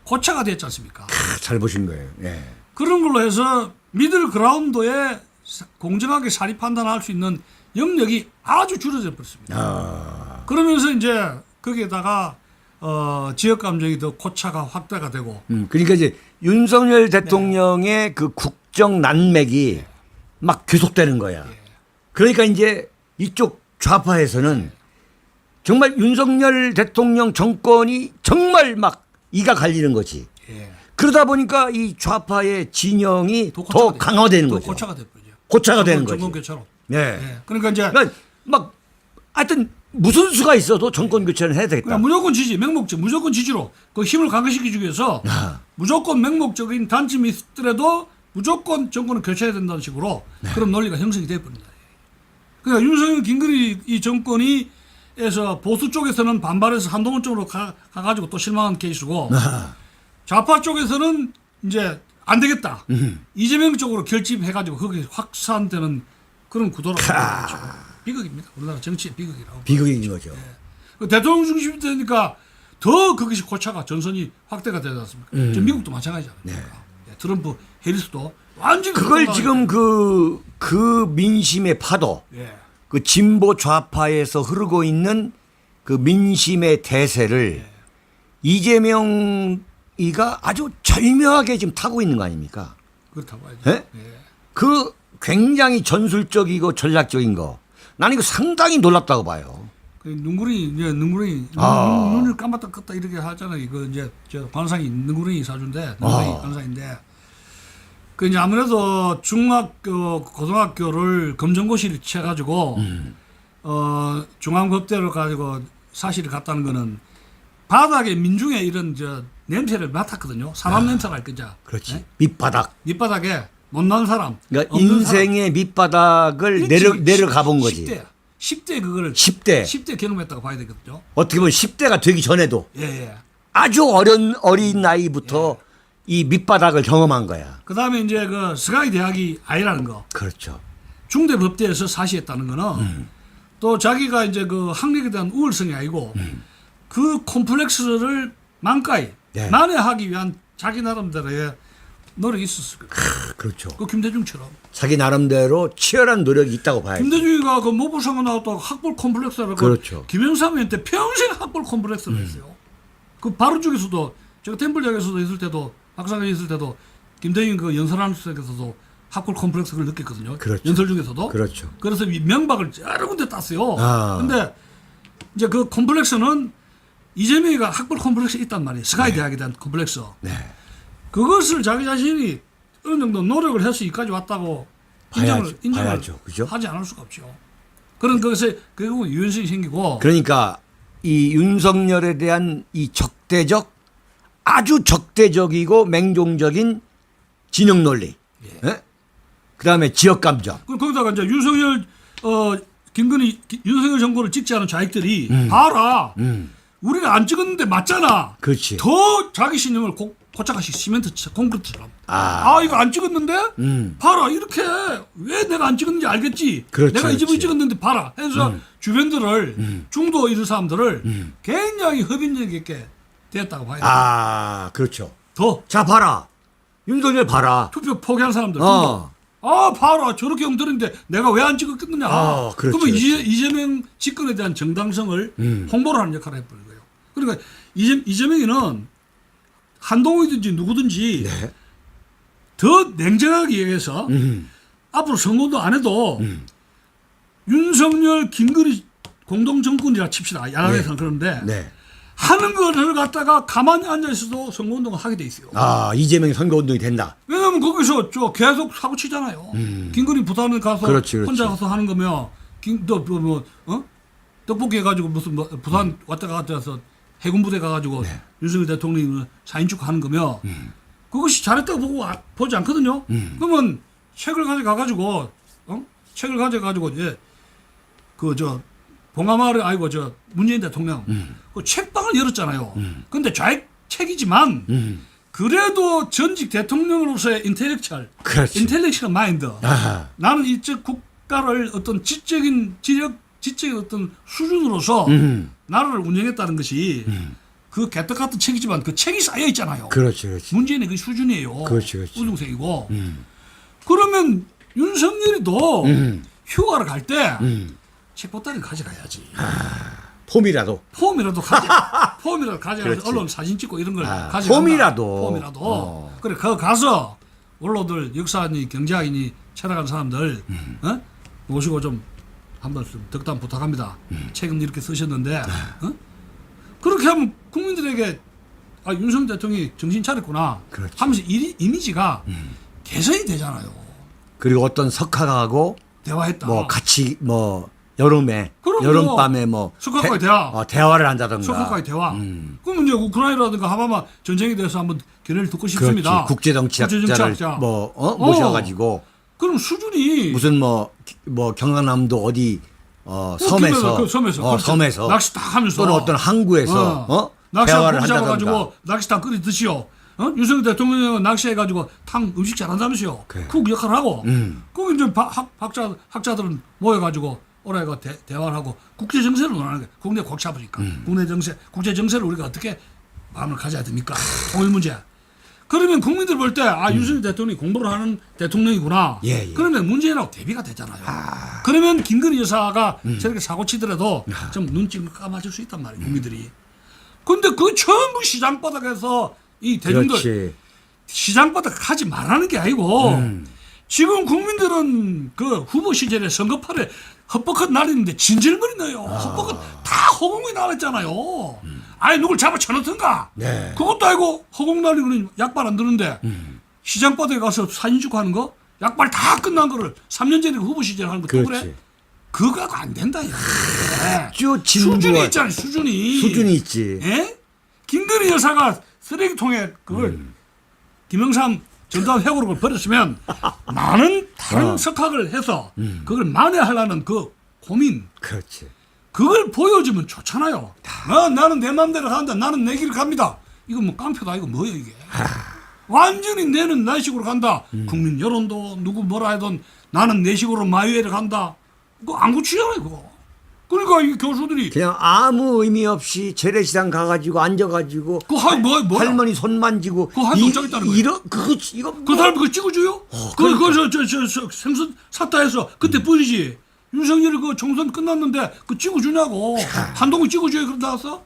고착화 됐지 않습니까? 잘 보신 거예요. 예. 그런 걸로 해서 미들 그라운드에 공정하게 사리 판단할 수 있는 영역이 아주 줄어져 버렸습니다. 그러면서 이제 거기에다가 지역 감정이 더 고차가 확대가 되고 그러니까 이제 윤석열 대통령의 그 국정 난맥이 막 계속되는 거야. 그러니까 이제 이쪽 좌파에서는 정말 윤석열 대통령 정권이 정말 막 이가 갈리는 거지. 예. 그러다 보니까 이 좌파의 진영이 더 고차가 돼. 강화되는 더 거죠. 고차가 돼버리죠. 고차가 되는 거지. 정권 교체로. 네. 예. 그러니까 이제 그러니까 막 하여튼 무슨 수가 있어도 정권 교체는 해야 되겠다. 그냥 무조건 지지, 맹목적, 무조건 지지로 그 힘을 강화시키기 위해서 무조건 맹목적인 단점이 있더라도 무조건 정권을 교체해야 된다는 식으로 그런 논리가 형성이 되어버린다. 그러니까 윤석열, 김건희 이 정권이 에서 보수 쪽에서는 반발해서 한동훈 쪽으로 가가지고 또 실망한 케이스고 좌파 쪽에서는 이제 안 되겠다. 이재명 쪽으로 결집해가지고 거기 확산되는 그런 구도라고 그렇죠. 비극입니다. 우리나라 정치의 비극이라고. 비극인 거죠. 그 대통령 중심이 되니까 더 그것이 고차가 전선이 확대가 되지 않습니까? 저 미국도 마찬가지지 않습니까? 네. 트럼프, 해리스도 완전히 그걸 지금 그 민심의 파도, 예. 그 진보 좌파에서 흐르고 있는 그 민심의 대세를 이재명이가 아주 절묘하게 지금 타고 있는 거 아닙니까? 그렇다고 봐야죠. 예? 예. 그 굉장히 전술적이고 전략적인 거. 나는 이거 상당히 놀랍다고 봐요. 그 눈을 감았다 껐다 이렇게 하잖아요. 이거 이제 저 관상이 눈구렁이 사주인데 눈구렁이 관상인데 그 이제 아무래도 중학교 고등학교를 검정고시를 쳐가지고 중앙법대로 가지고 사실을 갔다는 거는 바닥에 민중의 이런 저 냄새를 맡았거든요. 사람 냄새가 할 거죠. 그렇지. 네? 밑바닥. 밑바닥에 못난 사람. 그러니까 없는 인생의 사람. 밑바닥을 내려가 본 거지. 10대 그거를 10대 경험했다고 봐야 되거든요. 어떻게 보면 10대가 되기 전에도 예. 아주 어린 나이부터 이 밑바닥을 경험한 거야. 그다음에 이제 그 스카이 대학이 아니라는 거. 그렇죠. 중대 법대에서 사시했다는 거는 또 자기가 이제 그 학력에 대한 우월성이 아니고 그 콤플렉스를 만까이 네. 만회하기 위한 자기 나름대로의 노력이 있었을 거예요. 그렇죠. 그 김대중처럼. 자기 나름대로 치열한 노력이 있다고 봐야지. 김대중이가 그 모부상을 나왔다고 학벌 콤플렉스라고 그렇죠. 김영삼한테 평생 학벌 콤플렉스를 했어요. 그 바로 쪽에서도 제가 템플대학에서도 있을 때도 박사학위에 있을 때도 김대중 그 연설하는 속에서도 학벌 콤플렉스를 느꼈거든요. 그렇죠. 연설 중에서도. 그렇죠. 그래서 이 명박을 여러 군데 땄어요. 아. 근데 이제 그 콤플렉스는 이재명이가 학벌 콤플렉스 있단 말이에요. 스카이 대학에 대한 콤플렉스. 네. 그것을 자기 자신이 어느 정도 노력을 해서 여기까지 왔다고 인정을 봐야죠. 그죠? 하지 않을 수가 없죠. 그런 것에 결국 유연성이 생기고. 그러니까 이 윤석열에 대한 이 아주 적대적이고 맹종적인 진영 논리. 예? 그다음에 지역 감정. 거기다가 이제 윤석열 윤석열 정권을 찍지 않은 좌익들이 봐라. 우리가 안 찍었는데 맞잖아. 그렇지. 더 자기 신념을 고착하시 시멘트 콘크리트처럼. 아 이거 안 찍었는데 봐라 이렇게 왜 내가 안 찍었는지 알겠지. 그렇지, 내가 이 집을 그렇지. 찍었는데 봐라. 해서 주변들을 중도 이런 사람들을 굉장히 협인력 있게 됐다고 봐야 돼. 그렇죠. 더 자 봐라. 윤석열 봐라. 투표 포기한 사람들. 어. 봐라 저렇게 엉터리인데 내가 왜 안 찍었겠느냐. 그렇죠, 그러면 그렇죠. 이재명 집권에 대한 정당성을 홍보를 하는 역할을 해버린 거예요. 그러니까 이재명이는 한동훈이든지 누구든지 네. 더 냉정하게 얘기해서 앞으로 선거도 안 해도 윤석열 김건희 공동정권이라 칩시다. 야당에서는 그런데 네. 하는 거를 갖다가 가만히 앉아있어도 선거운동을 하게 돼 있어요. 이재명이 선거운동이 된다. 왜냐하면 거기서 계속 사고 치잖아요. 김건희 부산에 가서 그렇지. 혼자 가서 하는 거면 떡볶이 해가지고 무슨 부산 왔다 갔다 해서 해군 부대 가가지고 윤석열 대통령이 사인축 하는 거면 그것이 잘했다고 보지 않거든요. 그러면 책을 가져가가지고 봉하마을 아이고 문재인 대통령 그 책방을 열었잖아요. 근데 좌익 책이지만 그래도 전직 대통령으로서의 인텔렉츄얼 마인드. 나는 이쪽 국가를 어떤 지적인 어떤 수준으로서 나라를 운영했다는 것이 그 개떡 같은 책이지만 그 책이 쌓여 있잖아요. 그렇지. 문재인의 그 수준이에요. 그렇지. 우등생이고. 그러면 윤석열이도 휴가를 갈 때 책보따리 가져가야지. 폼이라도 가져가서 그렇지. 언론 사진 찍고 이런 걸 가져간다. 폼이라도. 그래 거 가서 원로들 역사인이 경제학인이 철학하는 사람들 모시고 좀 한번 덕담 부탁합니다. 책은 이렇게 쓰셨는데 그렇게 하면 국민들에게 윤석열 대통령이 정신 차렸구나 그렇지. 하면서 이미지가 개선이 되잖아요. 그리고 어떤 석학하고 대화했다. 같이 여름에 그럼요. 여름밤에 석학과의 대화. 대화를 한다던가. 석학과의 대화. 그러면 이제 우크라이나라든가 하마마 전쟁에 대해서 한번 견해를 듣고 싶습니다. 그렇지. 국제정치학자를 모셔가지고 그럼 수준이 무슨 경상남도 어디 섬에서 섬에서 낚시 다 하면서 또는 어떤 항구에서 대화를 낚시 한다던가. 잡아가지고 낚시 다 끓여 드시오. 윤석열 대통령은 낚시해가지고 음식 잘한다면서요. 쿡 역할을 하고. 그럼 이제 학자들은 모여가지고 오라이가 대화를 하고 국제 정세를 논하는 거예요. 국내 골치 아프니까. 국제 정세를 우리가 어떻게 마음을 가져야 됩니까? 통일 문제. 그러면 국민들 볼 때 윤석열 대통령이 공부를 하는 대통령이구나. 예. 그러면 문재인하고 대비가 되잖아요. 그러면 김건희 여사가 저렇게 사고 치더라도 좀 눈치를 감아줄 수 있단 말이에요. 국민들이. 근데 그 전부 시장바닥에서 이 대중들 그렇지. 시장바닥 가지 말라는 게 아니고 지금 국민들은 그 후보 시절에 선거판에 헛벅한 날이는데 진절머리네요. 헛벅은 다 허공에 날았잖아요. 누굴 잡아 쳐놓던가. 네. 그것도 아니고 허공 날리고는 약발 안 드는데 시장바닥에 가서 사진 찍고 하는 거 약발 다 끝난 거를 3년 전에 후보 시절에 하는 거 또 그래? 그거가 안 된다. 아주 수준이 있잖아요. 수준이 있지. 예? 김건희 여사가 쓰레기통에 그걸 김영삼 전두환 회고록을 버렸으면 많은 다른 석학을 해서 그걸 만회하려는 그 고민. 그렇지. 그걸 보여주면 좋잖아요. 나는 내 맘대로 간다. 나는 내 길을 갑니다. 이거 뭐 깡패다. 이거 뭐야 이게. 완전히 내는 내 식으로 간다. 국민 여론도 누구 뭐라 해도 나는 내 식으로 마이웨이를 간다. 그거 안 고치잖아요 그거. 그러니까 이 교수들이 그냥 아무 의미 없이 재래시장 가가지고 앉아가지고 뭐야? 할머니 손 만지고 그거 한 동작 있다는 거예요. 이거 그 사람 그거 찍어줘요? 그러니까. 저 생선 샀다 해서 그때 뿌리지. 윤석열이 그 총선 끝났는데 그 찍어주냐고. 한동훈 찍어줘야 그러다 나왔어?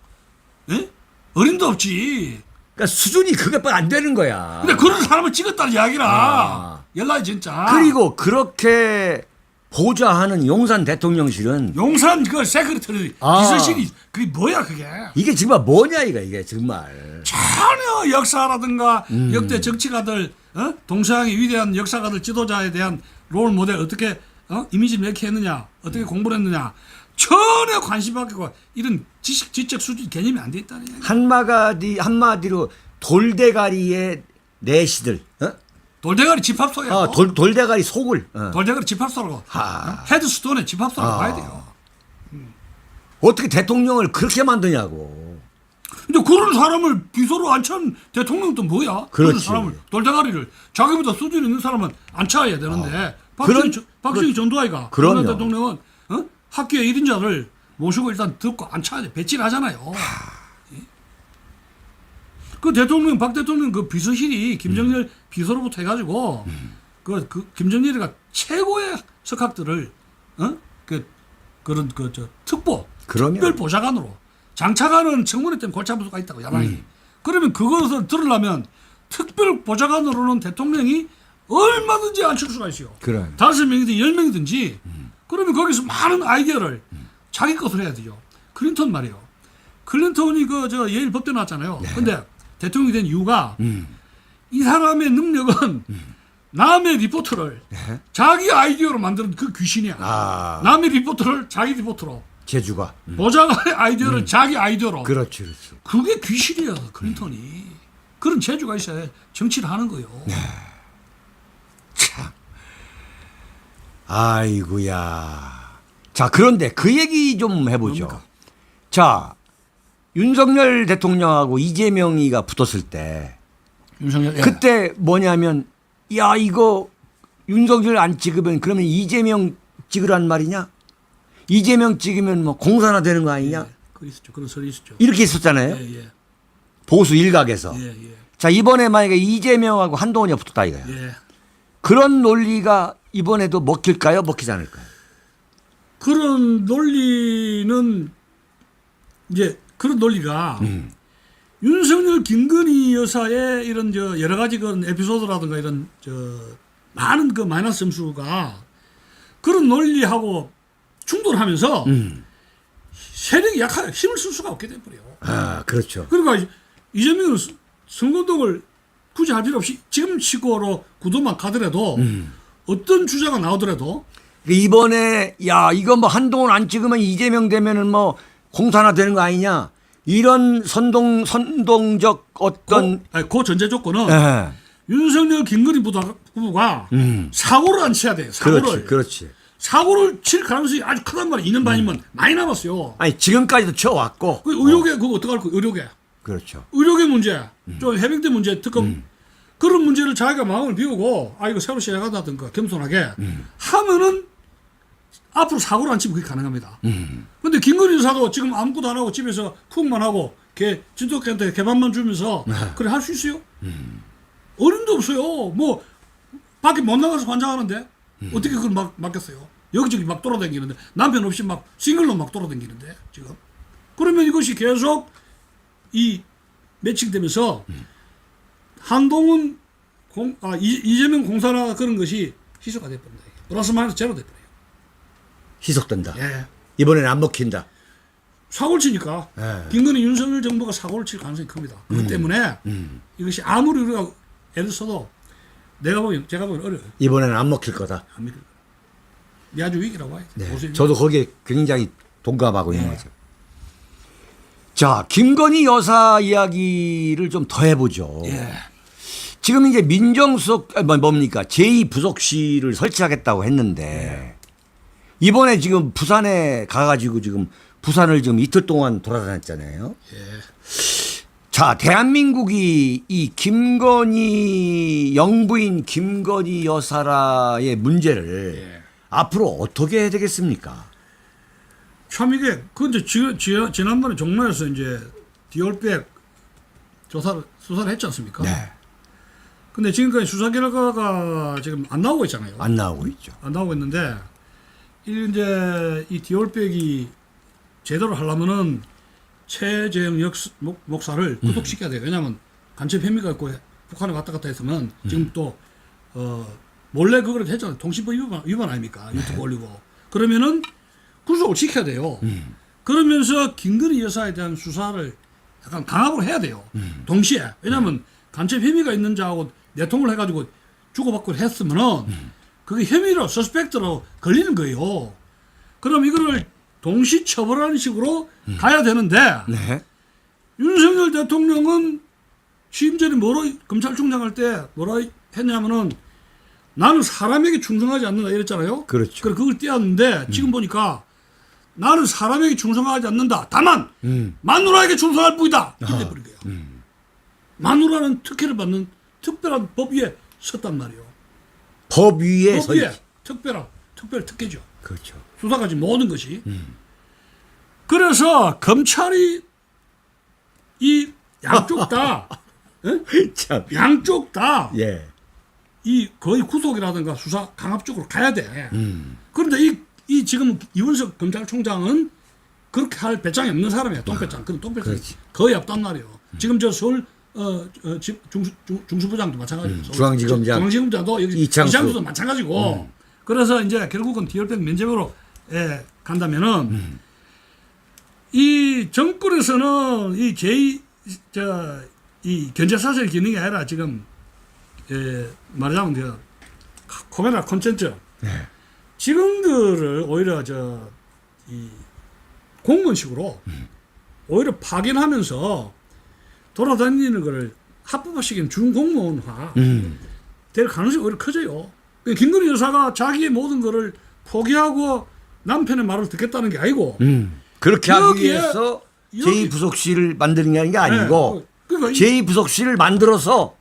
예? 어림도 없지. 그러니까 수준이 그것밖에 안 되는 거야. 근데 그런 사람을 찍었다는 이야기라. 연락이 진짜. 그리고 그렇게 보좌하는 용산 대통령실은 용산 그 세크리터리 비서실이 그게 뭐야 그게. 이게 정말 뭐냐 이게 정말. 전혀 역사라든가 역대 정치가들 동서양의 위대한 역사가들 지도자에 대한 롤 모델 어떻게 이미지를 이렇게 했느냐 어떻게 공부를 했느냐 전혀 관심 받고 이런 지적 수준 개념이 안 돼 있다는 얘기. 한마디로 돌대가리의 내시들. 돌대가리 집합소야. 돌대가리 속을. 돌대가리 집합소라고. 헤드스톤의 집합소라고 봐야 돼요. 어떻게 대통령을 그렇게 만드냐고. 근데 그런 사람을 비서로 앉힌 대통령은 뭐야? 그런 그렇지. 사람을 돌대가리를 자기보다 수준 있는 사람은 앉혀야 되는데 박정희 전두환이가 그런 대통령은 학교의 1인자를 모시고 일단 듣고 앉혀야 돼. 배치를 하잖아요. 그 대통령 박 대통령 그 비서실이 김정일 비서로부터 해가지고 그 김정일이가 최고의 석학들을 그런 특보 특별 보좌관으로 장차관은 청문회 때문에 골치 아플 수가 있다고 야당이. 그러면 그것을 들으려면 특별 보좌관으로는 대통령이 얼마든지 앉힐 수가 있어요. 그래. 5명이든 10명이든지. 그러면 거기서 많은 아이디어를 자기 것으로 해야 되죠. 클린턴 말이에요. 클린턴이 예일 법대 나왔잖아요. 근데 대통령이 된 이유가 이 사람의 능력은 남의 리포트를 자기 아이디어로 만드는 그 귀신이야. 남의 리포트를 자기 리포트로. 제주가. 보좌관의 아이디어를 자기 아이디어로. 그렇지. 그게 귀신이야, 클린턴이. 그런 재주가 있어야 정치를 하는 거예요. 참. 아이고야. 자, 그런데 그 얘기 좀 해보죠. 뭡니까? 자, 윤석열 대통령하고 이재명이가 붙었을 때 윤석열. 그때 뭐냐면 야 이거 윤석열 안 찍으면 그러면 이재명 찍으란 말이냐? 이재명 찍으면 뭐 공산화 되는 거 아니냐? 그런 소리 있었죠. 이렇게 있었잖아요. 예. 보수 일각에서. 예. 자 이번에 만약에 이재명하고 한동훈이 붙었다 이거야. 예. 그런 논리가 이번에도 먹힐까요? 먹히지 않을까요? 그런 논리는 이제 그런 논리가 윤석열 김건희 여사의 이런 여러 가지 그런 에피소드라든가 이런 많은 그 마이너스 점수가 그런 논리하고 충돌하면서 세력이 약하게 힘을 쓸 수가 없게 돼버려요. 아 그렇죠. 그러니까 이재명은 선거운동을 굳이 할 필요 없이 지금 식으로 구도만 가더라도 어떤 주자가 나오더라도 이번에 야 이거 뭐 한동훈 안 찍으면 이재명 되면은 뭐 공산화 되는 거 아니냐 이런 선동적 어떤 그 전제 조건은 예. 윤석열 김건희 부부가 사고를 안 쳐야 돼요. 사고를. 그렇지. 사고를 칠 가능성이 아주 크단 말이에요. 2년 반이면 많이 남았어요. 아니 지금까지도 쳐왔고. 그 의료계 그거 어떡할 거예요? 의료계. 그렇죠. 의료계 문제, 좀 해병대 문제, 특검 그런 문제를 자기가 마음을 비우고 이거 새로 시작하다든가 겸손하게 하면은 앞으로 사고를 안 치면 그게 가능합니다. 근데 김건희 여사도 지금 아무것도 안 하고 집에서 쿡만 하고 진돗개한테 개밥만 주면서 그래 할 수 있어요? 어림도 없어요. 뭐 밖에 못 나가서 환장하는데 어떻게 그걸 맡겼어요? 여기저기 막 돌아다니는데 남편 없이 막 싱글로 막 돌아다니는데 지금 그러면 이것이 계속 이 매칭되면서 한동훈 이재명 공산화 그런 것이 희소가 돼버린다. 플러스 마이너스 제로 돼버려요. 희석된다. 예. 이번에는 안 먹힌다. 사고를 치니까 예. 김건희 윤석열 정부가 사고를 칠 가능성이 큽니다. 그렇기 때문에 이것이 아무리 우리가 애를 써도 제가 보면 어려워요. 이번에는 안 먹힐 거다. 안 믿을 거예요. 아주 위기라고 봐요. 네. 저도 거기에 굉장히 동감하고 있는 거죠. 자, 김건희 여사 이야기를 좀 더 해보죠. 예. 지금 이제 민정수석 뭡니까 제2부속실을 설치하겠다고 했는데 이번에 지금 부산에 가가지고 지금 부산을 지금 이틀 동안 돌아다녔잖아요. 예. 자, 대한민국이 이 김건희 영부인 김건희 여사라의 문제를 예. 앞으로 어떻게 해야 되겠습니까? 참 이게 근데 지난번에 종로에서 이제 디올백 수사를 했지 않습니까? 네, 근데 지금까지 수사 결과가 지금 안 나오고 있잖아요. 안 나오고 있죠. 안 나오고 있는데 이제 이 디올백이 제대로 하려면은 최재형 목사를 구속시켜야 돼요. 왜냐하면 간첩 혐의가 있고 북한에 왔다 갔다 했으면 지금 또 몰래 그걸 했잖아요. 통신법 위반 아닙니까? 유튜브 올리고 그러면은 구속을 시켜야 돼요. 그러면서 김건희 여사에 대한 수사를 약간 강압을 해야 돼요. 동시에 왜냐하면 간첩 혐의가 있는 자하고 내통을 해가지고 주고받고 했으면은 그게 혐의로 서스펙트로 걸리는 거예요. 그럼 이거를 동시 처벌하는 식으로 가야 되는데 네. 윤석열 대통령은 취임 전에 검찰총장 할 때 뭐라 했냐면은 나는 사람에게 충성하지 않는다 이랬잖아요. 그렇죠. 그래서 그걸 띄웠는데 지금 보니까 나는 사람에게 충성하지 않는다. 다만 마누라에게 충성할 뿐이다. 이래 버린 거예요. 마누라는 특혜를 받는 특별한 법 위에 섰단 말이에요. 법 위에 법 위에 특별 특혜죠. 그렇죠. 수사까지 모든 것이. 그래서 검찰이 이 양쪽 다 참. 양쪽 다 예. 이 거의 구속이라든가 수사 강압적으로 가야 돼. 그런데 이 지금 이원석 검찰총장은 그렇게 할 배짱이 없는 사람이야. 똥배짱. 그런 똥배짱 그렇지. 거의 없단 말이에요. 지금 저 서울 중수부장도 마찬가지고 중앙지검장. 중앙지검장도 여기 이창수. 이창수도 마찬가지고. 그래서 이제 결국은 디올백 면제부로 간다면은 이 정권에서는 이 견제사실 기능이 아니라 지금 말하자면 코메라 콘텐츠 네. 직원들을 오히려 이 공무원식으로 오히려 파견하면서 돌아다니는 거를 합법화시키는 준공무원화 될 가능성이 오히려 커져요. 김건희 여사가 자기의 모든 거를 포기하고 남편의 말을 듣겠다는 게 아니고 그렇게 하기 여기에- 위해서 제2부속실을 만드는 게 아니고 그러니까 제2부속실을 만들어서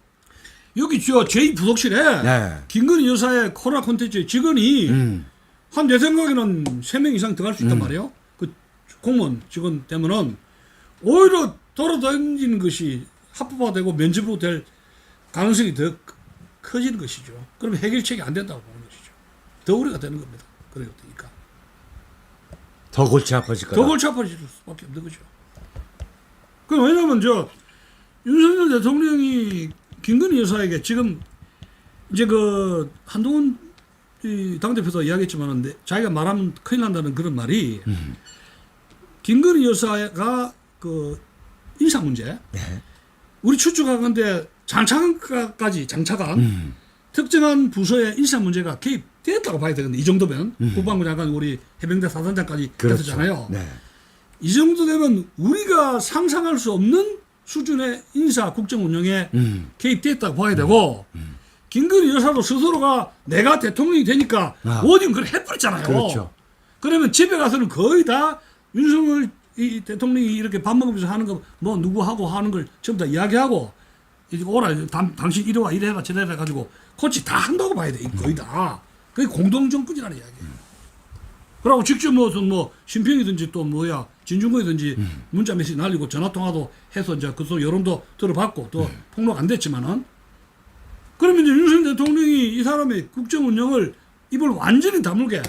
여기 저 제2부속실에 네. 김건희 여사의 코로나 콘텐츠의 직원이 한 내 생각에는 3명 이상 들어갈 수 있단 말이에요. 그 공무원 직원 되면은 오히려 돌아다니는 것이 합법화되고 면제부 될 가능성이 더 커지는 것이죠. 그러면 해결책이 안 된다고 보는 것이죠. 더 우려가 되는 겁니다. 그러니까 더 골치 아파질 거다. 더 골치 아파질 수밖에 없는 거죠. 그 왜냐하면 윤석열 대통령이 김건희 여사에게 지금 이제 한동훈 당대표도 이야기했지만 자기가 말하면 큰일 난다는 그런 말이 김건희 여사가 인사 문제 네. 우리 추측하건대 장차관까지 특정한 부서의 인사 문제가 개입됐다고 봐야 되는데 이 정도면 국방부 장관 우리 해병대 사단장까지 그렇죠. 됐잖아요. 네. 이 정도 되면 우리가 상상할 수 없는 수준의 인사 국정 운영에 개입됐다고 봐야 되고 김건희 여사도 스스로가 내가 대통령이 되니까 어딘 그걸 해버렸잖아요. 그렇죠. 그러면 집에 가서는 거의 다 윤석열 이 대통령이 이렇게 밥 먹으면서 하는 거 뭐 누구하고 하는 걸 전부 다 이야기하고 이제 오라 당신 이래와 이래라 저래라 가지고 코치 다 한다고 봐야 돼. 거의 다. 그게 공동정권이라는 이야기예요. 그러고 직접 무슨 심평이든지 또 진중권이든지 문자 메시지 날리고 전화통화도 해서 이제 그 속 여론도 들어봤고 또 폭로가 안 됐지만은 그러면 이제 윤석열 대통령이 이 사람의 국정 운영을 입을 완전히 다물게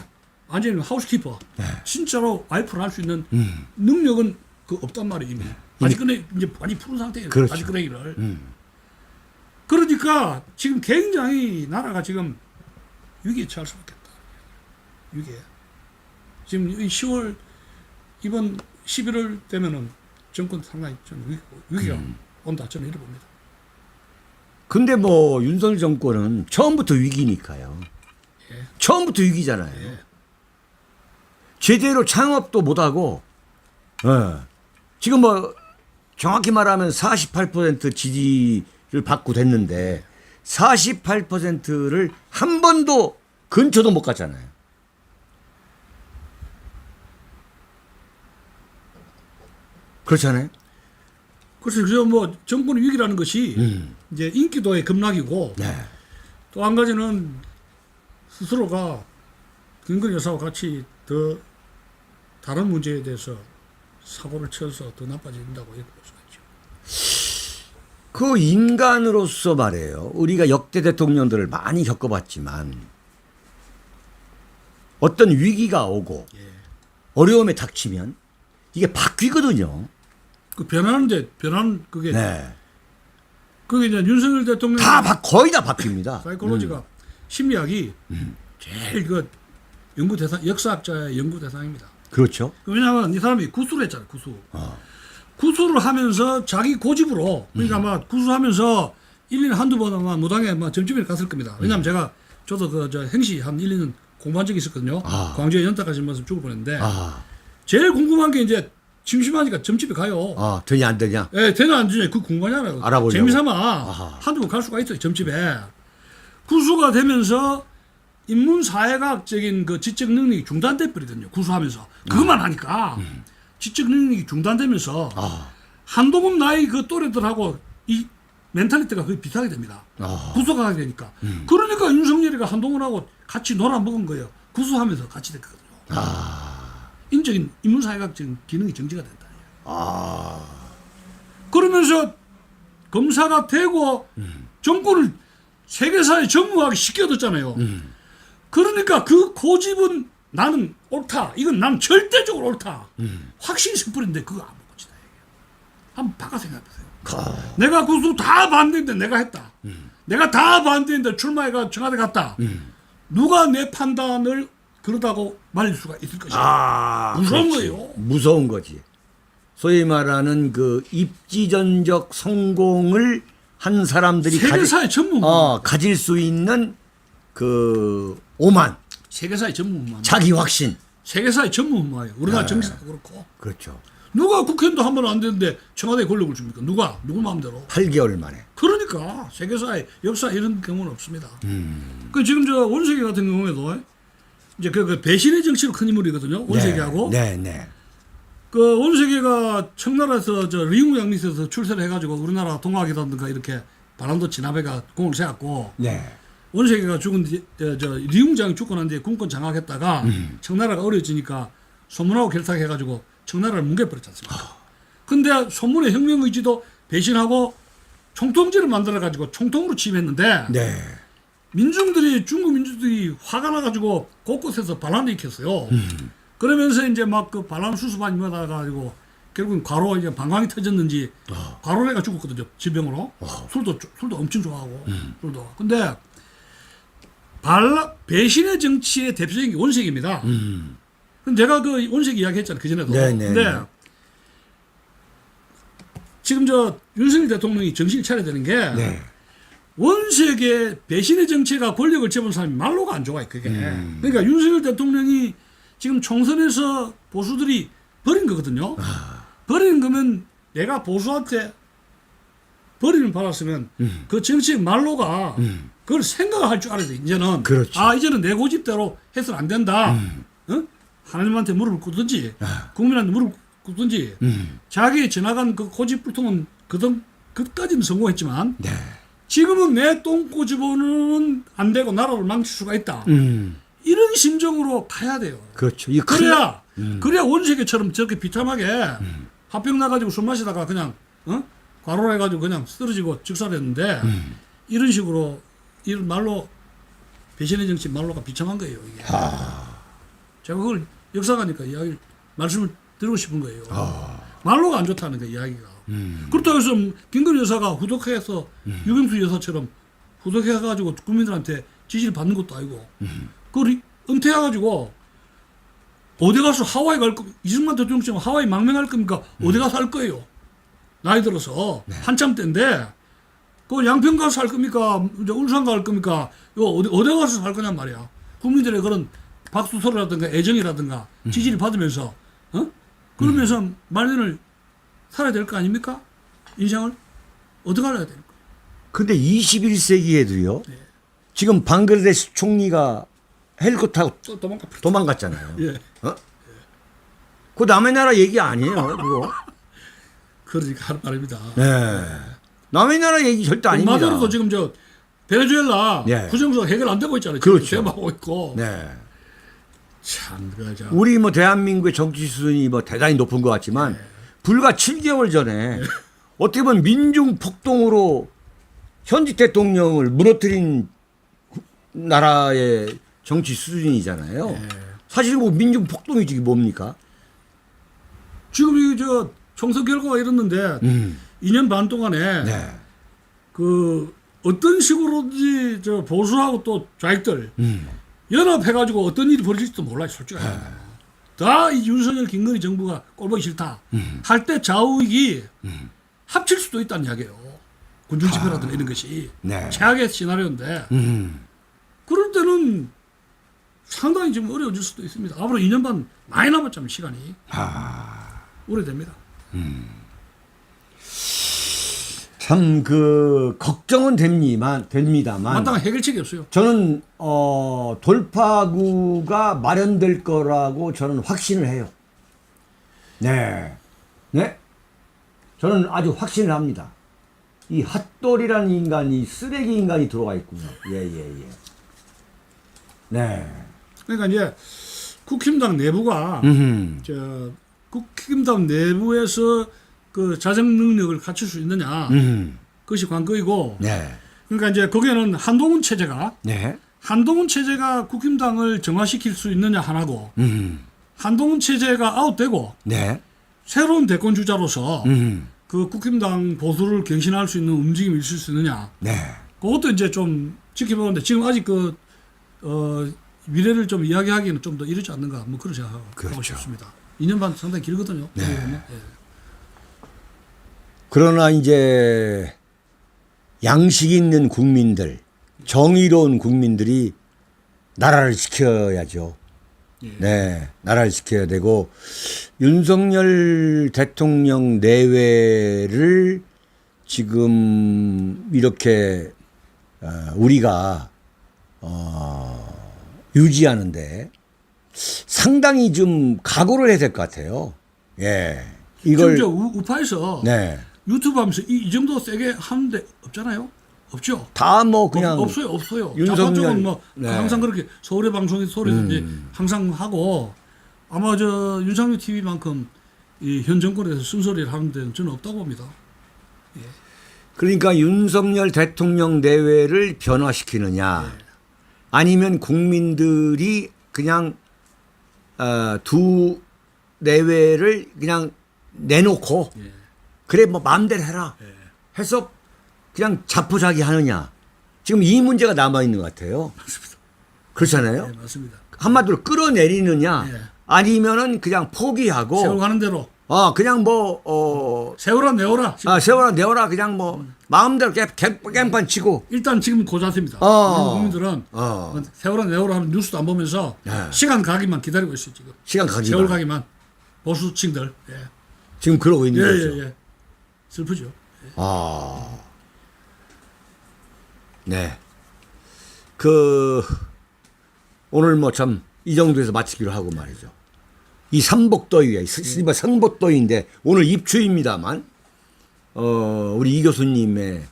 완전히 하우스키퍼 진짜로 와이프를 할 수 있는 능력은 없단 말이에요. 이미. 아직까지 이제 많이 푸른 상태예요. 그렇죠. 아직까지를. 그러니까 지금 굉장히 나라가 지금 위기에 처할 수밖에 없다. 위기에. 지금 이 10월 이번 11월 되면은 정권 상당히 좀 위기가 온다 저는 이렇게 봅니다. 근데 윤석열 정권은 처음부터 위기니까요. 예. 처음부터 위기잖아요. 예. 제대로 창업도 못하고 지금 정확히 말하면 48% 지지를 받고 됐는데 48%를 한 번도 근처도 못 갔잖아요. 그렇잖아요. 그래서 뭐 정권 위기라는 것이 이제 인기도의 급락이고 네. 또 한 가지는 스스로가 김건희 여사와 같이 더 다른 문제에 대해서 사고를 쳐서 더 나빠진다고 이렇게 볼 수가 있죠. 그 인간으로서 말이에요. 우리가 역대 대통령들을 많이 겪어봤지만 어떤 위기가 오고 어려움에 닥치면 이게 바뀌거든요. 그 변하는데 변하는 그게 네. 그게 이제 윤석열 대통령 거의 다 바뀝니다. 사이콜로지가 심리학이 제일 그 연구 대상 역사학자의 연구 대상입니다. 그렇죠. 왜냐하면 이 사람이 구수를 했잖아요. 구수를 하면서 자기 고집으로 그러니까 아마 구수하면서 1년에 한두 번 아마 무당에 아마 점집에 갔을 겁니다. 왜냐하면 저도 그 저 행시 한 1년 공부한 적이 있었거든요. 광주에 연타 가신 모습 죽을 뻔했는데 제일 궁금한 게 이제 심심하니까 점집에 가요. 되냐 안 되냐? 예, 되나 안 되냐 그 궁금하잖아요. 알아보려고. 재미삼아 한두 번 갈 수가 있어요. 점집에. 구수가 되면서 인문사회학적인 그 지적 능력이 중단돼 버리거든요. 구수하면서 그것만 하니까 지적 능력이 중단되면서 한동훈 나이 그 또래들하고 이 멘탈리티가 거의 비슷하게 됩니다. 구수가 하게 되니까. 그러니까 윤석열이가 한동훈하고 같이 놀아먹은 거예요. 구수하면서 같이 됐거든요. 인적인 인문사회학적인 기능이 정지가 된다. 그러면서 검사가 되고 정권을 세계사에 전무하게 시켜뒀잖아요. 그러니까 그 고집은 나는 옳다. 이건 난 절대적으로 옳다. 확신이 섣부린데 그거 안 먹고지다. 한번 바꿔 생각해보세요. 내가 구수 다 반대인데 내가 했다. 내가 다 반대인데 출마해가 청와대 갔다. 누가 내 판단을 그러다고 말릴 수가 있을 것이다. 무서운 거예요. 무서운 거지. 소위 말하는 그 입지전적 성공을 한 사람들이 세계사의 전문 가질 수 있는 그 오만, 세계사의 전문만 자기 확신. 세계사의 전문만이에요. 우리나라 정치도 그렇고. 그렇죠. 누가 국회의원도 한 번 안 되는데 청와대에 권력을 줍니까? 누구 마음대로. 8개월 만에. 그러니까 세계사의 역사 이런 경우는 없습니다. 그 지금 저 원세계 같은 경우에도 이제 그 배신의 정치로 큰 인물이거든요. 원세계하고. 네. 그 원세계가 청나라에서 저 리웅 양리에서 출세를 해가지고 우리나라 동학이라든가 이렇게 바람도 진압해가 공을 세웠고. 네. 원세계가 죽은 뒤, 저 리웅장이 죽고 난 뒤에 군권 장악했다가 청나라가 어려워지니까 소문하고 결탁해가지고 청나라를 뭉개버렸지 않습니까? 근데 소문의 혁명의지도 배신하고 총통제를 만들어가지고 총통으로 취임했는데 네. 중국 민중들이 화가 나가지고 곳곳에서 반란을 일으켰어요. 그러면서 이제 막 그 반란 수습반이 받아가지고 결국은 과로 이제 방광이 터졌는지 과로래가 죽었거든요. 질병으로. 술도 엄청 좋아하고 술도. 근데 배신의 정치의 대표적인 게 원색입니다. 제가 그 원색 이야기 했잖아요. 그전에도. 근데 지금 저 윤석열 대통령이 정신을 차려야 되는 게 원색의 배신의 정치가 권력을 잡은 사람이 말로가 안 좋아요. 그게. 그러니까 윤석열 대통령이 지금 총선에서 보수들이 버린 거거든요. 버리는 거면 내가 보수한테 버리는 받았으면 그 정치의 말로가 그걸 생각할 줄 알아야 돼. 이제는. 그렇지. 이제는 내 고집대로 해서는 안 된다. 하나님한테 무릎을 꿇든지 국민한테 무릎을 꿇든지 자기 지나간 그 고집불통은 그까지는 성공했지만 지금은 내 똥꼬집어는 안 되고 나라를 망칠 수가 있다. 이런 심정으로 가야 돼요. 그렇죠. 그래야 원세계처럼 저렇게 비참하게 화병 나가지고 술 마시다가 그냥 과로를 해가지고 그냥 쓰러지고 즉사했는데 이런 식으로 이런 말로 배신의 정치 말로가 비참한 거예요. 이게. 제가 그걸 역사가니까 말씀을 드리고 싶은 거예요. 말로가 안 좋다는 거 이야기가. 그렇다고 해서 김건희 여사가 후덕해서 유경수 여사처럼 후덕해가지고 국민들한테 지지를 받는 것도 아니고 그걸 은퇴해가지고 어디 가서 하와이 갈 겁니까? 이승만 대통령처럼 하와이 망명할 겁니까? 어디 가서 할 거예요? 나이 들어서 한참 때인데 그 양평 가서 할 겁니까? 이제 울산 갈 겁니까? 이거 어디 가서 할 거냔 말이야. 국민들의 그런 박수 소리라든가 애정이라든가 지지를 받으면서 그러면서 말년을 살아야 될 거 아닙니까? 인생을 어떻게 알아야 됩니까? 근데 21세기에도요. 지금 방글라데시 총리가 헬리콥터 타고 또 도망가. 도망갔잖아요. 예. 어? 그거 남의 나라 얘기 아니에요, 그거. 그러니까 하는 말입니다. 네. 남의 나라 얘기 절대 아닙니다. 마두로도 지금 베네수엘라 네. 부정부가 해결 안 되고 있잖아요. 그렇죠. 대박하고 있고. 네. 참, 그죠. 우리 뭐 대한민국의 정치 수준이 뭐 대단히 높은 것 같지만 불과 7개월 전에 어떻게 보면 민중 폭동으로 현직 대통령을 무너뜨린 나라의 정치 수준이잖아요. 사실 뭐 민중 폭동이지 뭡니까? 지금 이 총선 결과가 이랬는데 2년 반 동안에 네. 그 어떤 식으로든지 보수하고 또 좌익들 연합해가지고 어떤 일이 벌어질지도 몰라요, 솔직히. 다 이 윤석열 김건희 정부가 꼴보기 싫다 할 때 좌우익이 합칠 수도 있다는 이야기예요. 군중 집회라든가 이런 것이 네. 최악의 시나리오인데 그럴 때는 상당히 좀 어려워질 수도 있습니다. 앞으로 2년 반 많이 남았잖아요, 시간이. 오래됩니다. 참 그 걱정은 됩니다만 마땅한 해결책이 없어요. 저는 돌파구가 마련될 거라고 저는 확신을 해요. 네. 네. 저는 아주 확신을 합니다. 이 핫돌이라는 인간이 쓰레기 인간이 들어가 있군요. 예. 네. 그러니까 이제 국힘당 내부가 국힘당 내부에서 그 자정 능력을 갖출 수 있느냐 그것이 관건이고. 네. 그러니까 이제 거기에는 한동훈 체제가 네. 국힘당을 정화시킬 수 있느냐 하나고 한동훈 체제가 아웃되고 네. 새로운 대권 주자로서 그 국힘당 보수를 갱신할 수 있는 움직임이 있을 수 있느냐. 네. 그것도 이제 좀 지켜보는데 지금 아직 미래를 좀 이야기하기는 좀 더 이르지 않는가 뭐 그런 생각하고 그렇죠. 싶습니다. 2년 반 상당히 길거든요. 네. 예. 그러나 이제 양식 있는 국민들, 정의로운 국민들이 나라를 지켜야죠. 예. 네, 나라를 지켜야 되고 윤석열 대통령 내외를 지금 이렇게 우리가 유지하는데 상당히 좀 각오를 해야 될 것 같아요. 예, 이걸 지금 우파에서 네, 유튜브 하면서 이 정도 세게 하는데 없잖아요. 없죠. 다 뭐 그냥 없어요. 윤석열- 좌파 쪽은 뭐 네. 항상 그렇게 서울의 방송에 소리든지 항상 하고 아마 윤상열 TV만큼 이 현 정권에서 쓴소리를 하는 데는 저는 없다고 봅니다. 그러니까 윤석열 대통령 내외를 변화시키느냐 아니면 국민들이 그냥 두 내외를 그냥 내놓고 그래 뭐 마음대로 해라 해서 그냥 자포자기 하느냐 지금 이 문제가 남아있는 것 같아요. 맞습니다. 그렇잖아요. 네, 맞습니다. 한마디로 끌어내리느냐 예. 아니면은 그냥 포기하고 세월 가는 대로 그냥 뭐 세월아 내어라. 세월아 내어라 그냥 뭐 마음대로 깽판 치고 일단 지금 그 자세입니다. 어. 국민들은 세월아 내어라 하는 뉴스도 안 보면서 네. 시간 가기만 기다리고 있어요 지금. 시간 가기만 세월 가기만 보수층들. 예. 지금 그러고 있는 거죠. 예. 슬프죠. 네. 오늘 뭐 참 이 정도에서 마치기로 하고 말이죠. 이 삼복더위에, 성복더위인데 오늘 입추입니다만, 우리 이 교수님의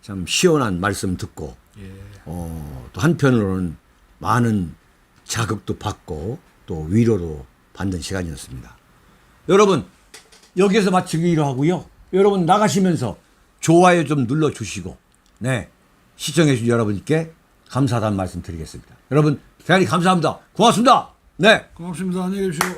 참 시원한 말씀 듣고, 또 한편으로는 많은 자극도 받고 또 위로도 받는 시간이었습니다. 여러분, 여기에서 마치기로 하고요. 여러분 나가시면서 좋아요 좀 눌러주시고, 네. 시청해주신 여러분께 감사하다는 말씀 드리겠습니다. 여러분, 대단히 감사합니다. 고맙습니다. 네. 고맙습니다. 안녕히 계십시오.